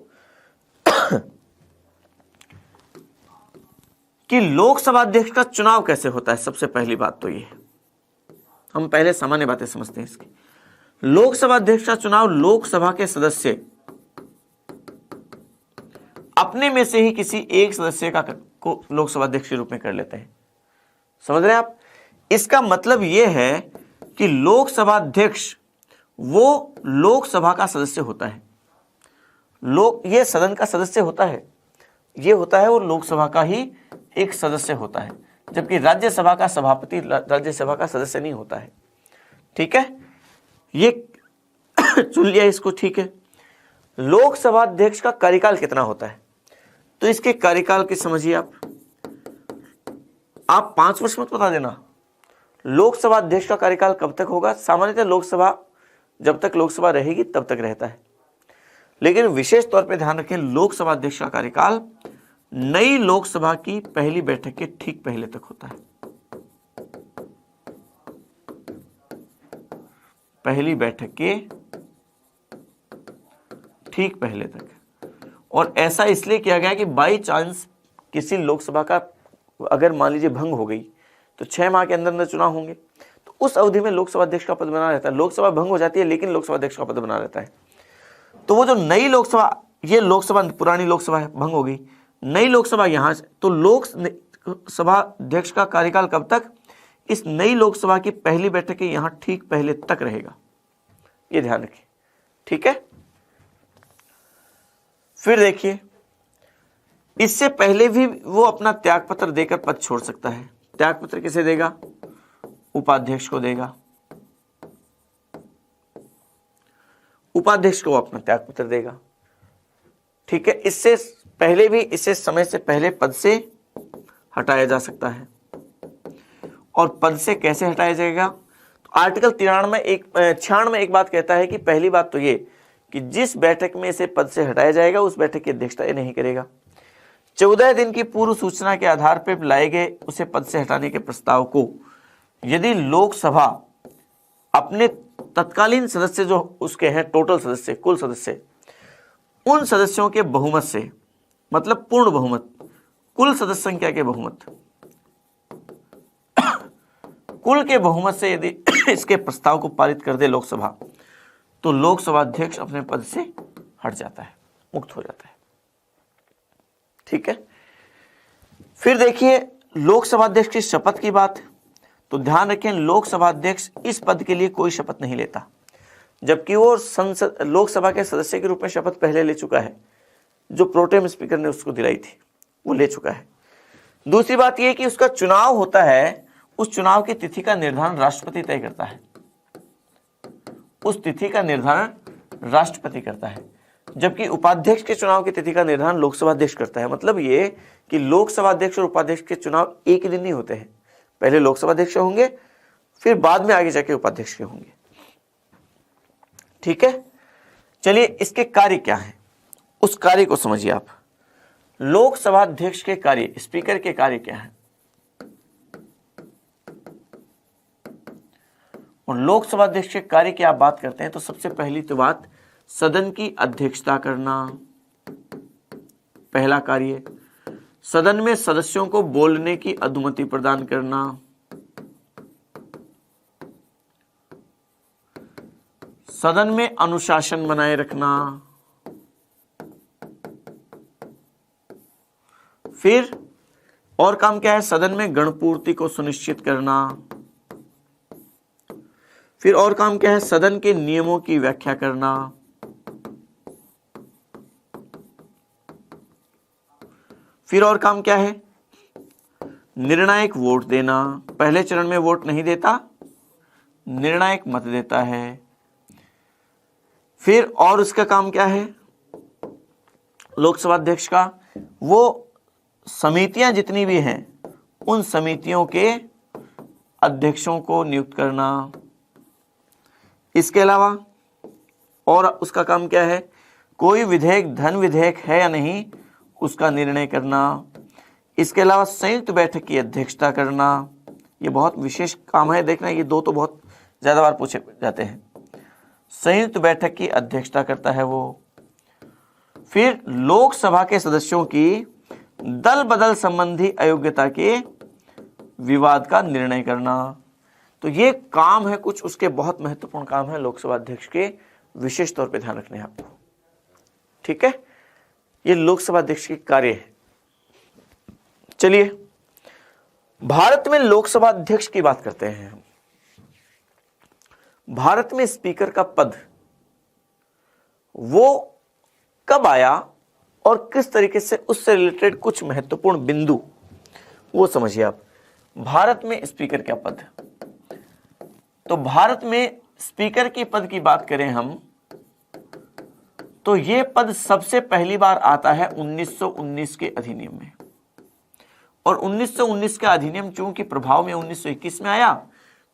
Speaker 1: कि लोकसभा अध्यक्ष का चुनाव कैसे होता है। सबसे पहली बात तो ये है, हम पहले सामान्य बातें समझते हैं इसकी। लोकसभा अध्यक्ष का चुनाव लोकसभा के सदस्य अपने में से ही किसी एक सदस्य को लोकसभा अध्यक्ष के रूप में कर लेते हैं। समझ रहे हैं आप? इसका मतलब यह है कि लोकसभा अध्यक्ष वो लोकसभा का सदस्य होता है, ये सदन का सदस्य होता है, ये होता है, वो लोकसभा का ही एक सदस्य होता है, जबकि राज्यसभा का सभापति राज्यसभा का सदस्य नहीं होता है। ठीक है, ये चुन लिया इसको। ठीक है, लोकसभा अध्यक्ष का कार्यकाल कितना होता है, तो इसके कार्यकाल की समझिए आप 5 वर्ष मत बता देना। लोकसभा अध्यक्ष का कार्यकाल कब तक होगा? सामान्यतः लोकसभा जब तक लोकसभा रहेगी तब तक रहता है, लेकिन विशेष तौर पे ध्यान रखें, लोकसभा अध्यक्ष का कार्यकाल नई लोकसभा की पहली बैठक के ठीक पहले तक होता है। पहली बैठक के ठीक पहले तक। और ऐसा इसलिए किया गया कि बाई चांस किसी लोकसभा का अगर मान लीजिए भंग हो गई तो 6 माह के अंदर अंदर चुनाव होंगे, तो उस अवधि में लोकसभा अध्यक्ष का पद बना रहता है। लोकसभा भंग हो जाती है लेकिन लोकसभा अध्यक्ष का पद बना रहता है। तो वो जो नई लोकसभा, ये लोकसभा पुरानी लोकसभा है, भंग हो गई, नई लोकसभा यहां, तो लोकसभा अध्यक्ष का कार्यकाल कब तक? इस नई लोकसभा की पहली बैठक के यहां ठीक पहले तक रहेगा, ये ध्यान रखिए। ठीक है, फिर देखिए, इससे पहले भी वो अपना त्यागपत्र देकर पद छोड़ सकता है, त्यागपत्र किसे देगा? उपाध्यक्ष को देगा। उपाध्यक्ष को अपना त्यागपत्र देगा। ठीक है, इससे पहले भी इसे समय से पहले पद से हटाया जा सकता है। और पद से कैसे हटाया जाएगा? तो आर्टिकल 96 में एक बात कहता है कि पहली बात तो ये कि जिस बैठक में इसे पद से हटाया जाएगा उस बैठक की अध्यक्षता ये नहीं करेगा। 14 दिन की पूर्व सूचना के आधार पर लाए गए उसे पद से हटाने के प्रस्ताव को यदि लोकसभा अपने तत्कालीन सदस्य जो उसके हैं, टोटल सदस्य, कुल सदस्य, उन सदस्यों के बहुमत से, मतलब पूर्ण बहुमत, कुल सदस्य संख्या के बहुमत, कुल के बहुमत से यदि इसके प्रस्ताव को पारित कर दे लोकसभा, तो लोकसभा अध्यक्ष अपने पद से हट जाता है, मुक्त हो जाता है। ठीक है, फिर देखिए लोकसभा अध्यक्ष की शपथ की बात। तो ध्यान रखें, लोकसभा अध्यक्ष इस पद के लिए कोई शपथ नहीं लेता, जबकि वो संसद लोकसभा के सदस्य के रूप में शपथ पहले ले चुका है। जो प्रोटेम स्पीकर ने उसको दिलाई थी वो ले चुका है। दूसरी बात यह कि उसका चुनाव होता है, उस चुनाव की तिथि का निर्धारण राष्ट्रपति तय करता है। उस तिथि का निर्धारण राष्ट्रपति करता है, जबकि उपाध्यक्ष के चुनाव की तिथि का निर्धारण लोकसभा अध्यक्ष करता है। मतलब ये कि लोकसभा अध्यक्ष और उपाध्यक्ष के चुनाव एक ही दिन नहीं होते हैं। पहले लोकसभा अध्यक्ष होंगे, फिर बाद में आगे जाके उपाध्यक्ष के होंगे। ठीक है, चलिए इसके कार्य क्या है, उस कार्य को समझिए आप। लोकसभा अध्यक्ष के कार्य, स्पीकर के कार्य क्या है? और लोकसभा अध्यक्ष के कार्य की आप बात करते हैं तो सबसे पहली तो बात सदन की अध्यक्षता करना, पहला कार्य। सदन में सदस्यों को बोलने की अनुमति प्रदान करना, सदन में अनुशासन बनाए रखना, फिर और काम क्या है? सदन में गणपूर्ति को सुनिश्चित करना, फिर और काम क्या है? सदन के नियमों की व्याख्या करना, फिर और काम क्या है? निर्णायक वोट देना। पहले चरण में वोट नहीं देता, निर्णायक मत देता है। फिर और उसका काम क्या है लोकसभा अध्यक्ष का? वो समितियां जितनी भी हैं उन समितियों के अध्यक्षों को नियुक्त करना। इसके अलावा और उसका काम क्या है? कोई विधेयक धन विधेयक है या नहीं उसका निर्णय करना। इसके अलावा संयुक्त बैठक की अध्यक्षता करना। ये बहुत विशेष काम है, देखना ये दो तो बहुत ज्यादा बार पूछे जाते हैं। संयुक्त बैठक की अध्यक्षता करता है वो। फिर लोकसभा के सदस्यों की दल बदल संबंधी अयोग्यता के विवाद का निर्णय करना। तो ये काम है कुछ उसके, बहुत महत्वपूर्ण काम है लोकसभा अध्यक्ष के, विशेष तौर पे ध्यान रखने हैं आपको। ठीक है, ये लोकसभा अध्यक्ष के कार्य है। चलिए भारत में लोकसभा अध्यक्ष की बात करते हैं। भारत में स्पीकर का पद वो कब आया और किस तरीके से, उससे रिलेटेड कुछ महत्वपूर्ण बिंदु वो समझिए आप। भारत में स्पीकर का पद, तो भारत में स्पीकर के पद की बात करें हम तो ये पद सबसे पहली बार आता है 1919 के अधिनियम में। और 1919 का अधिनियम चूंकि प्रभाव में 1921 में आया,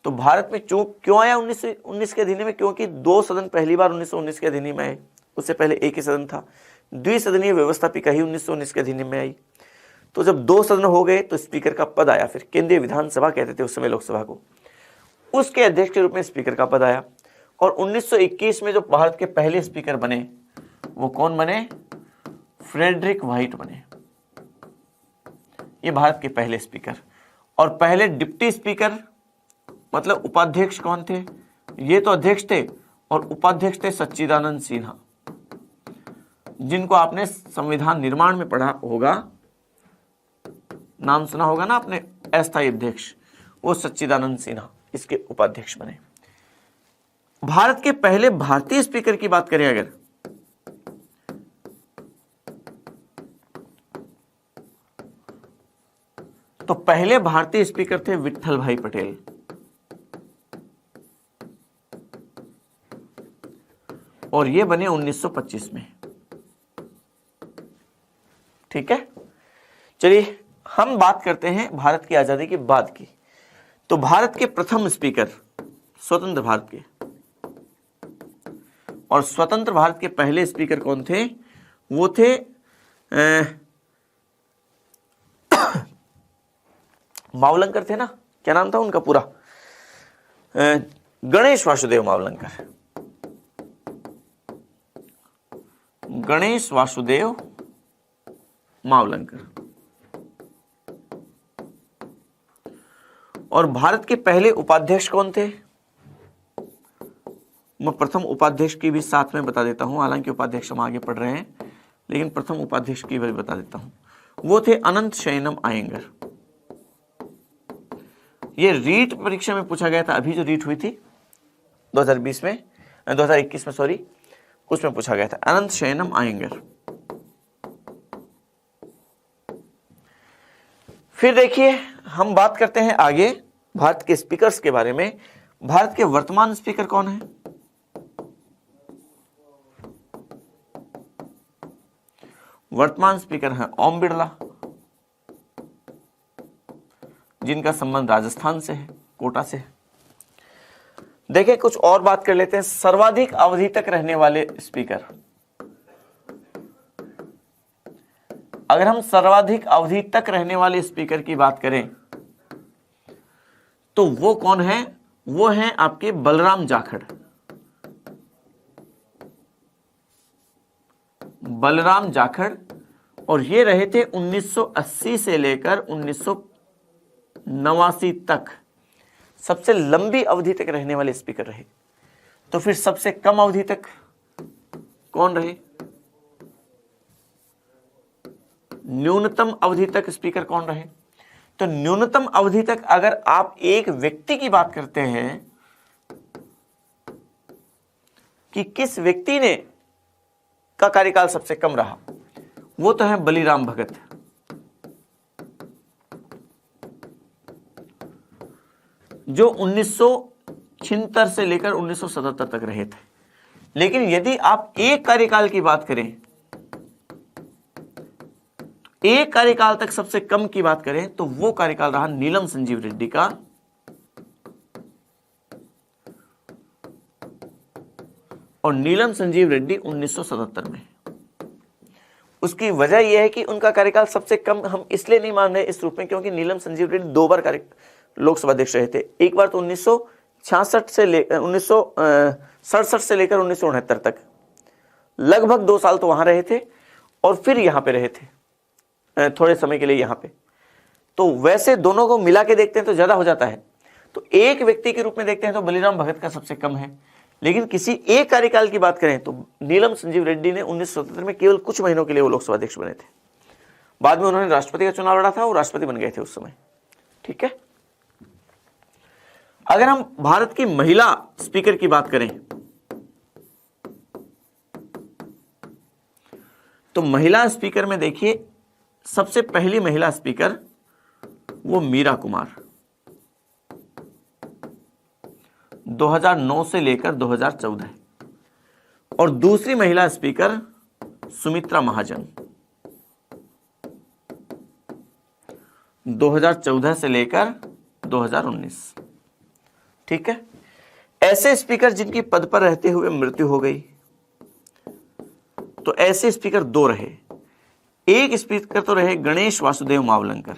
Speaker 1: तो भारत में क्यों आया 1919 के अधिनियम में? क्योंकि दो सदन पहली बार 1919 के अधिनियम में आए, उससे पहले एक ही सदन था। द्विसदनीय व्यवस्था पिका ही 1919 के अधिनियम में आई। तो जब दो सदन हो गए तो स्पीकर का पद आया। फिर केंद्रीय विधानसभा कहते थे उस समय लोकसभा को, उसके अध्यक्ष के रूप में स्पीकर का पद आया। और 1921 में जो भारत के पहले स्पीकर बने वो कौन बने? फ्रेडरिक व्हाइट बने, ये भारत के पहले स्पीकर। और पहले डिप्टी स्पीकर मतलब उपाध्यक्ष कौन थे? ये तो अध्यक्ष थे और उपाध्यक्ष थे सच्चिदानंद सिन्हा, जिनको आपने संविधान निर्माण में पढ़ा होगा, नाम सुना होगा ना आपने, अस्थायी अध्यक्ष, वो सच्चिदानंद सिन्हा इसके उपाध्यक्ष बने। भारत के पहले भारतीय स्पीकर की बात करें अगर, तो पहले भारतीय स्पीकर थे विट्ठल भाई पटेल, और ये बने 1925 में। ठीक है, चलिए हम बात करते हैं भारत की आजादी के बाद की। तो भारत के प्रथम स्पीकर स्वतंत्र भारत के, और स्वतंत्र भारत के पहले स्पीकर कौन थे? वो थे मावलंकर थे ना, क्या नाम था उनका पूरा? गणेश वासुदेव मावलंकर। गणेश वासुदेव मावलंकर। और भारत के पहले उपाध्यक्ष कौन थे? मैं प्रथम उपाध्यक्ष की भी साथ में बता देता हूं, हालांकि उपाध्यक्ष हम आगे पढ़ रहे हैं, लेकिन प्रथम उपाध्यक्ष की भी बता देता हूं। वो थे अनंत शयनम अयंगर। ये रीट परीक्षा में पूछा गया था, अभी जो रीट हुई थी 2021 में सॉरी, उसमें पूछा गया था अनंत शयनम अयंगर। फिर देखिए हम बात करते हैं आगे भारत के स्पीकर्स के बारे में। भारत के वर्तमान स्पीकर कौन है? वर्तमान स्पीकर है ओम बिरला, जिनका संबंध राजस्थान से है, कोटा से है। देखिए कुछ और बात कर लेते हैं, सर्वाधिक अवधि तक रहने वाले स्पीकर। अगर हम सर्वाधिक अवधि तक रहने वाले स्पीकर की बात करें तो वो कौन है? वो हैं आपके बलराम जाखड़। बलराम जाखड़, और ये रहे थे 1980 से लेकर 1989 तक सबसे लंबी अवधि तक रहने वाले स्पीकर रहे। तो फिर सबसे कम अवधि तक कौन रहे? न्यूनतम अवधि तक स्पीकर कौन रहे? तो न्यूनतम अवधि तक अगर आप एक व्यक्ति की बात करते हैं कि किस व्यक्ति ने का कार्यकाल सबसे कम रहा, वो तो है बलिराम भगत, जो 1976 से लेकर 1977 तक रहे थे। लेकिन यदि आप एक कार्यकाल की बात करें, एक कार्यकाल तक सबसे कम की बात करें, तो वो कार्यकाल रहा नीलम संजीव रेड्डी का, और नीलम संजीव रेड्डी 1977 में। उसकी वजह यह है कि उनका कार्यकाल सबसे कम हम इसलिए नहीं मान रहे इस रूप में, क्योंकि नीलम संजीव रेड्डी 2 बार लोकसभा अध्यक्ष रहे थे। एक बार तो 1967 से लेकर 1969 तक, लगभग 2 साल तो वहां रहे थे, और फिर यहां पे रहे थे थोड़े समय के लिए यहां पे। तो वैसे दोनों को मिला के देखते हैं तो ज्यादा हो जाता है। तो एक व्यक्ति के रूप में देखते हैं तो बलिराम भगत का सबसे कम है। लेकिन किसी एक कार्यकाल की बात करें तो नीलम संजीव रेड्डी ने 1977 में केवल कुछ महीनों के लिए वो लोकसभा अध्यक्ष बने थे। बाद में उन्होंने राष्ट्रपति का चुनाव लड़ा था और राष्ट्रपति बन गए थे उस समय। ठीक है, अगर हम भारत की महिला स्पीकर की बात करें तो महिला स्पीकर में देखिए सबसे पहली महिला स्पीकर वो मीरा कुमार, 2009 से लेकर 2014, और दूसरी महिला स्पीकर सुमित्रा महाजन, 2014 से लेकर 2019। ठीक है, ऐसे स्पीकर जिनकी पद पर रहते हुए मृत्यु हो गई, तो ऐसे स्पीकर 2 रहे। एक स्पीकर तो रहे गणेश वासुदेव मावलंकर,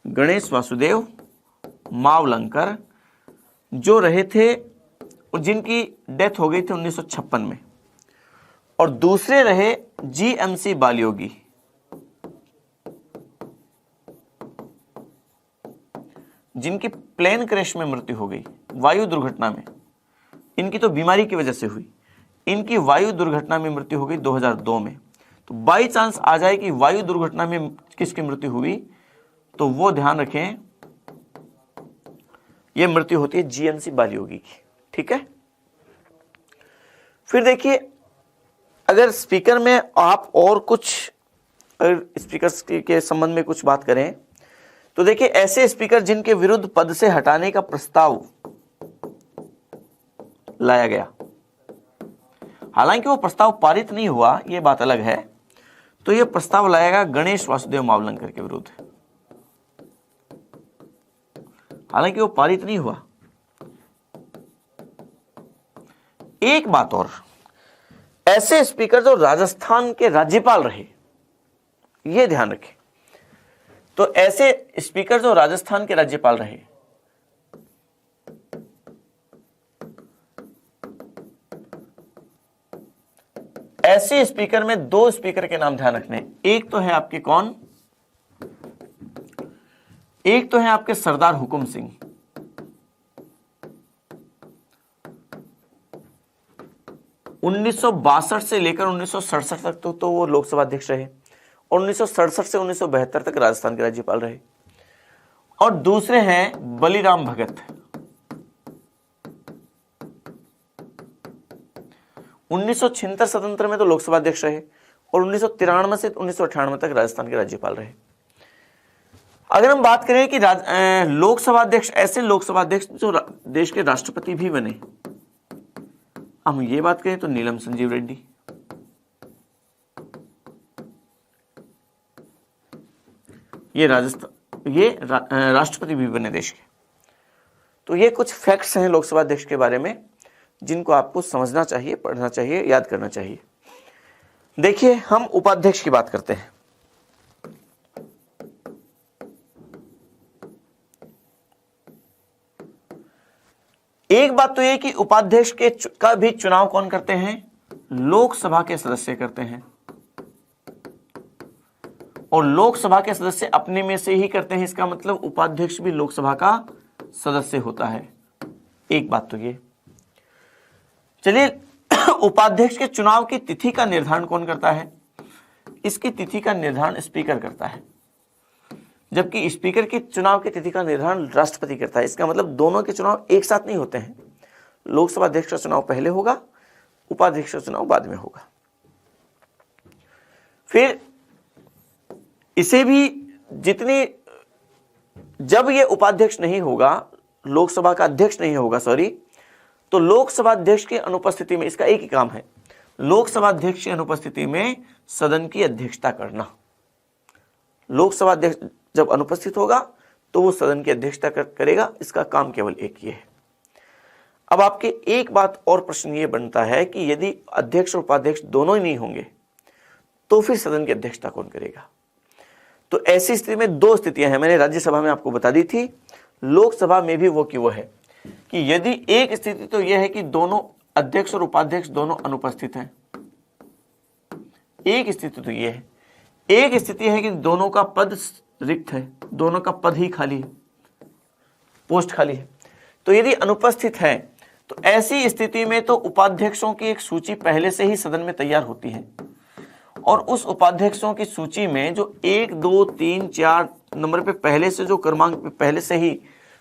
Speaker 1: गणेश वासुदेव मावलंकर जो रहे थे और जिनकी डेथ हो गई थी 1956 में, और दूसरे रहे जीएमसी बालयोगी, जिनकी प्लेन क्रैश में मृत्यु हो गई, वायु दुर्घटना में। इनकी तो बीमारी की वजह से हुई, इनकी वायु दुर्घटना में मृत्यु हो गई 2002 में। तो बाई चांस आ जाए कि वायु दुर्घटना में किसकी मृत्यु हुई, तो वो ध्यान रखें ये मृत्यु होती है जीएमसी बालयोगी की। ठीक है, फिर देखिए अगर स्पीकर में आप और कुछ अगर स्पीकर्स के संबंध में कुछ बात करें तो देखिए, ऐसे स्पीकर जिनके विरुद्ध पद से हटाने का प्रस्ताव लाया गया, हालांकि वो प्रस्ताव पारित नहीं हुआ, ये बात अलग है, तो ये प्रस्ताव लाया गया गणेश वासुदेव मावलंकर के विरुद्ध, हालांकि वो पारित नहीं हुआ। एक बात और, ऐसे स्पीकर जो राजस्थान के राज्यपाल रहे, ये ध्यान रखें, तो ऐसे स्पीकर जो राजस्थान के राज्यपाल रहे, ऐसे स्पीकर में दो स्पीकर के नाम ध्यान रखने। एक तो है आपके कौन, एक तो है आपके सरदार हुकुम सिंह, उन्नीस से लेकर 1967 तक तो वो लोकसभा अध्यक्ष रहे, और 1967 से 1972 तक राजस्थान के राज्यपाल रहे। और दूसरे हैं बलिराम भगत, 1976 स्वतंत्र में तो लोकसभा अध्यक्ष रहे, और 1993 से 1998 तक राजस्थान के राज्यपाल रहे। अगर हम बात करें कि लोकसभा अध्यक्ष, ऐसे लोकसभा अध्यक्ष जो देश के राष्ट्रपति भी बने, हम ये बात करें तो नीलम संजीव रेड्डी, ये राष्ट्रपति भी बने देश के। तो ये कुछ फैक्ट्स हैं लोकसभा अध्यक्ष के बारे में, जिनको आपको समझना चाहिए, पढ़ना चाहिए, याद करना चाहिए। देखिए, हम उपाध्यक्ष की बात करते हैं। एक बात तो यह कि उपाध्यक्ष का भी चुनाव कौन करते हैं? लोकसभा के सदस्य करते हैं, और लोकसभा के सदस्य अपने में से ही करते हैं। इसका मतलब उपाध्यक्ष भी लोकसभा का सदस्य होता है। एक बात तो ये। चलिए, उपाध्यक्ष के चुनाव की तिथि का निर्धारण कौन करता है? इसकी तिथि का निर्धारण स्पीकर करता है, जबकि स्पीकर की चुनाव की तिथि का निर्धारण राष्ट्रपति करता है। इसका मतलब दोनों के चुनाव एक साथ नहीं होते हैं। लोकसभा अध्यक्ष का चुनाव पहले होगा, उपाध्यक्ष का चुनाव बाद में होगा। फिर इसे भी जब ये उपाध्यक्ष नहीं होगा, लोकसभा का अध्यक्ष नहीं होगा, तो लोकसभा अध्यक्ष की अनुपस्थिति में, इसका एक ही काम है, लोकसभा अध्यक्ष की अनुपस्थिति में सदन की अध्यक्षता करना। लोकसभा अध्यक्ष जब अनुपस्थित होगा तो वो सदन की अध्यक्षता करेगा। इसका काम केवल एक ही है। अब आपके एक बात और प्रश्न ये बनता है कि यदि अध्यक्ष और उपाध्यक्ष दोनों ही नहीं होंगे तो फिर सदन की अध्यक्षता कौन करेगा? तो ऐसी स्थिति में दो स्थितियां हैं, मैंने राज्यसभा में आपको बता दी थी, लोकसभा में भी वो की वो है कि यदि एक स्थिति तो यह है कि दोनों अध्यक्ष और उपाध्यक्ष दोनों अनुपस्थित हैं, एक स्थिति तो यह है। एक स्थिति है कि दोनों का पद रिक्त है, दोनों का पद ही खाली है, पोस्ट खाली है। तो यदि अनुपस्थित है तो ऐसी स्थिति में तो उपाध्यक्षों की एक सूची पहले से ही सदन में तैयार होती है, और उस उपाध्यक्षों की सूची में जो 1, 2, 3, 4 नंबर पे पहले से जो क्रमांक पे पहले से ही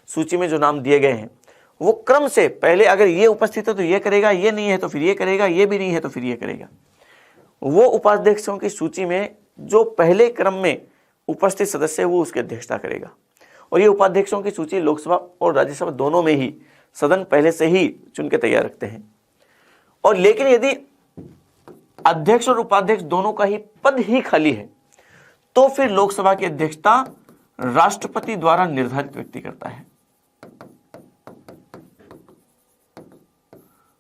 Speaker 1: सूची में जो नाम दिए गए हैं, वो क्रम से पहले अगर ये उपस्थित है तो ये करेगा, ये नहीं है तो फिर ये करेगा, ये भी नहीं है तो फिर ये करेगा। वो उपाध्यक्षों की सूची में जो पहले क्रम में उपस्थित सदस्य है वो उसकी अध्यक्षता करेगा। और ये उपाध्यक्षों की सूची लोकसभा और राज्यसभा दोनों में ही सदन पहले से ही चुन के तैयार रखते हैं। और लेकिन यदि अध्यक्ष और उपाध्यक्ष दोनों का ही पद ही खाली है तो फिर लोकसभा की अध्यक्षता राष्ट्रपति द्वारा निर्धारित व्यक्ति करता है।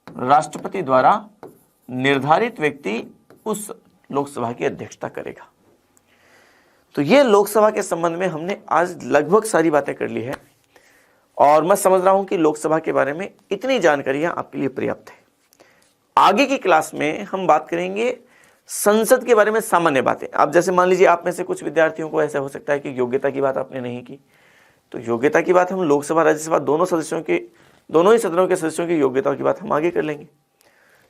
Speaker 1: राष्ट्रपति द्वारा निर्धारित व्यक्ति उस लोकसभा की अध्यक्षता करेगा। तो ये लोकसभा के संबंध में हमने आज लगभग सारी बातें कर ली है, और मैं समझ रहा हूं कि लोकसभा के बारे में इतनी जानकारियां आपके लिए पर्याप्त है। आगे की क्लास में हम बात करेंगे संसद के बारे में, सामान्य बातें। आप जैसे मान लीजिए आप में से कुछ विद्यार्थियों को ऐसा हो सकता है कि योग्यता की बात आपने नहीं की, तो योग्यता की बात हम लोकसभा राज्यसभा दोनों ही सदनों के सदस्यों की योग्यता की बात हम आगे कर लेंगे।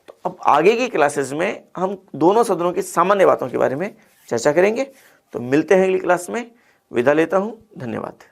Speaker 1: तो अब आगे की क्लासेस में हम दोनों सदनों की सामान्य बातों के बारे में चर्चा करेंगे। तो मिलते हैं अगली क्लास में। विदा लेता हूं, धन्यवाद।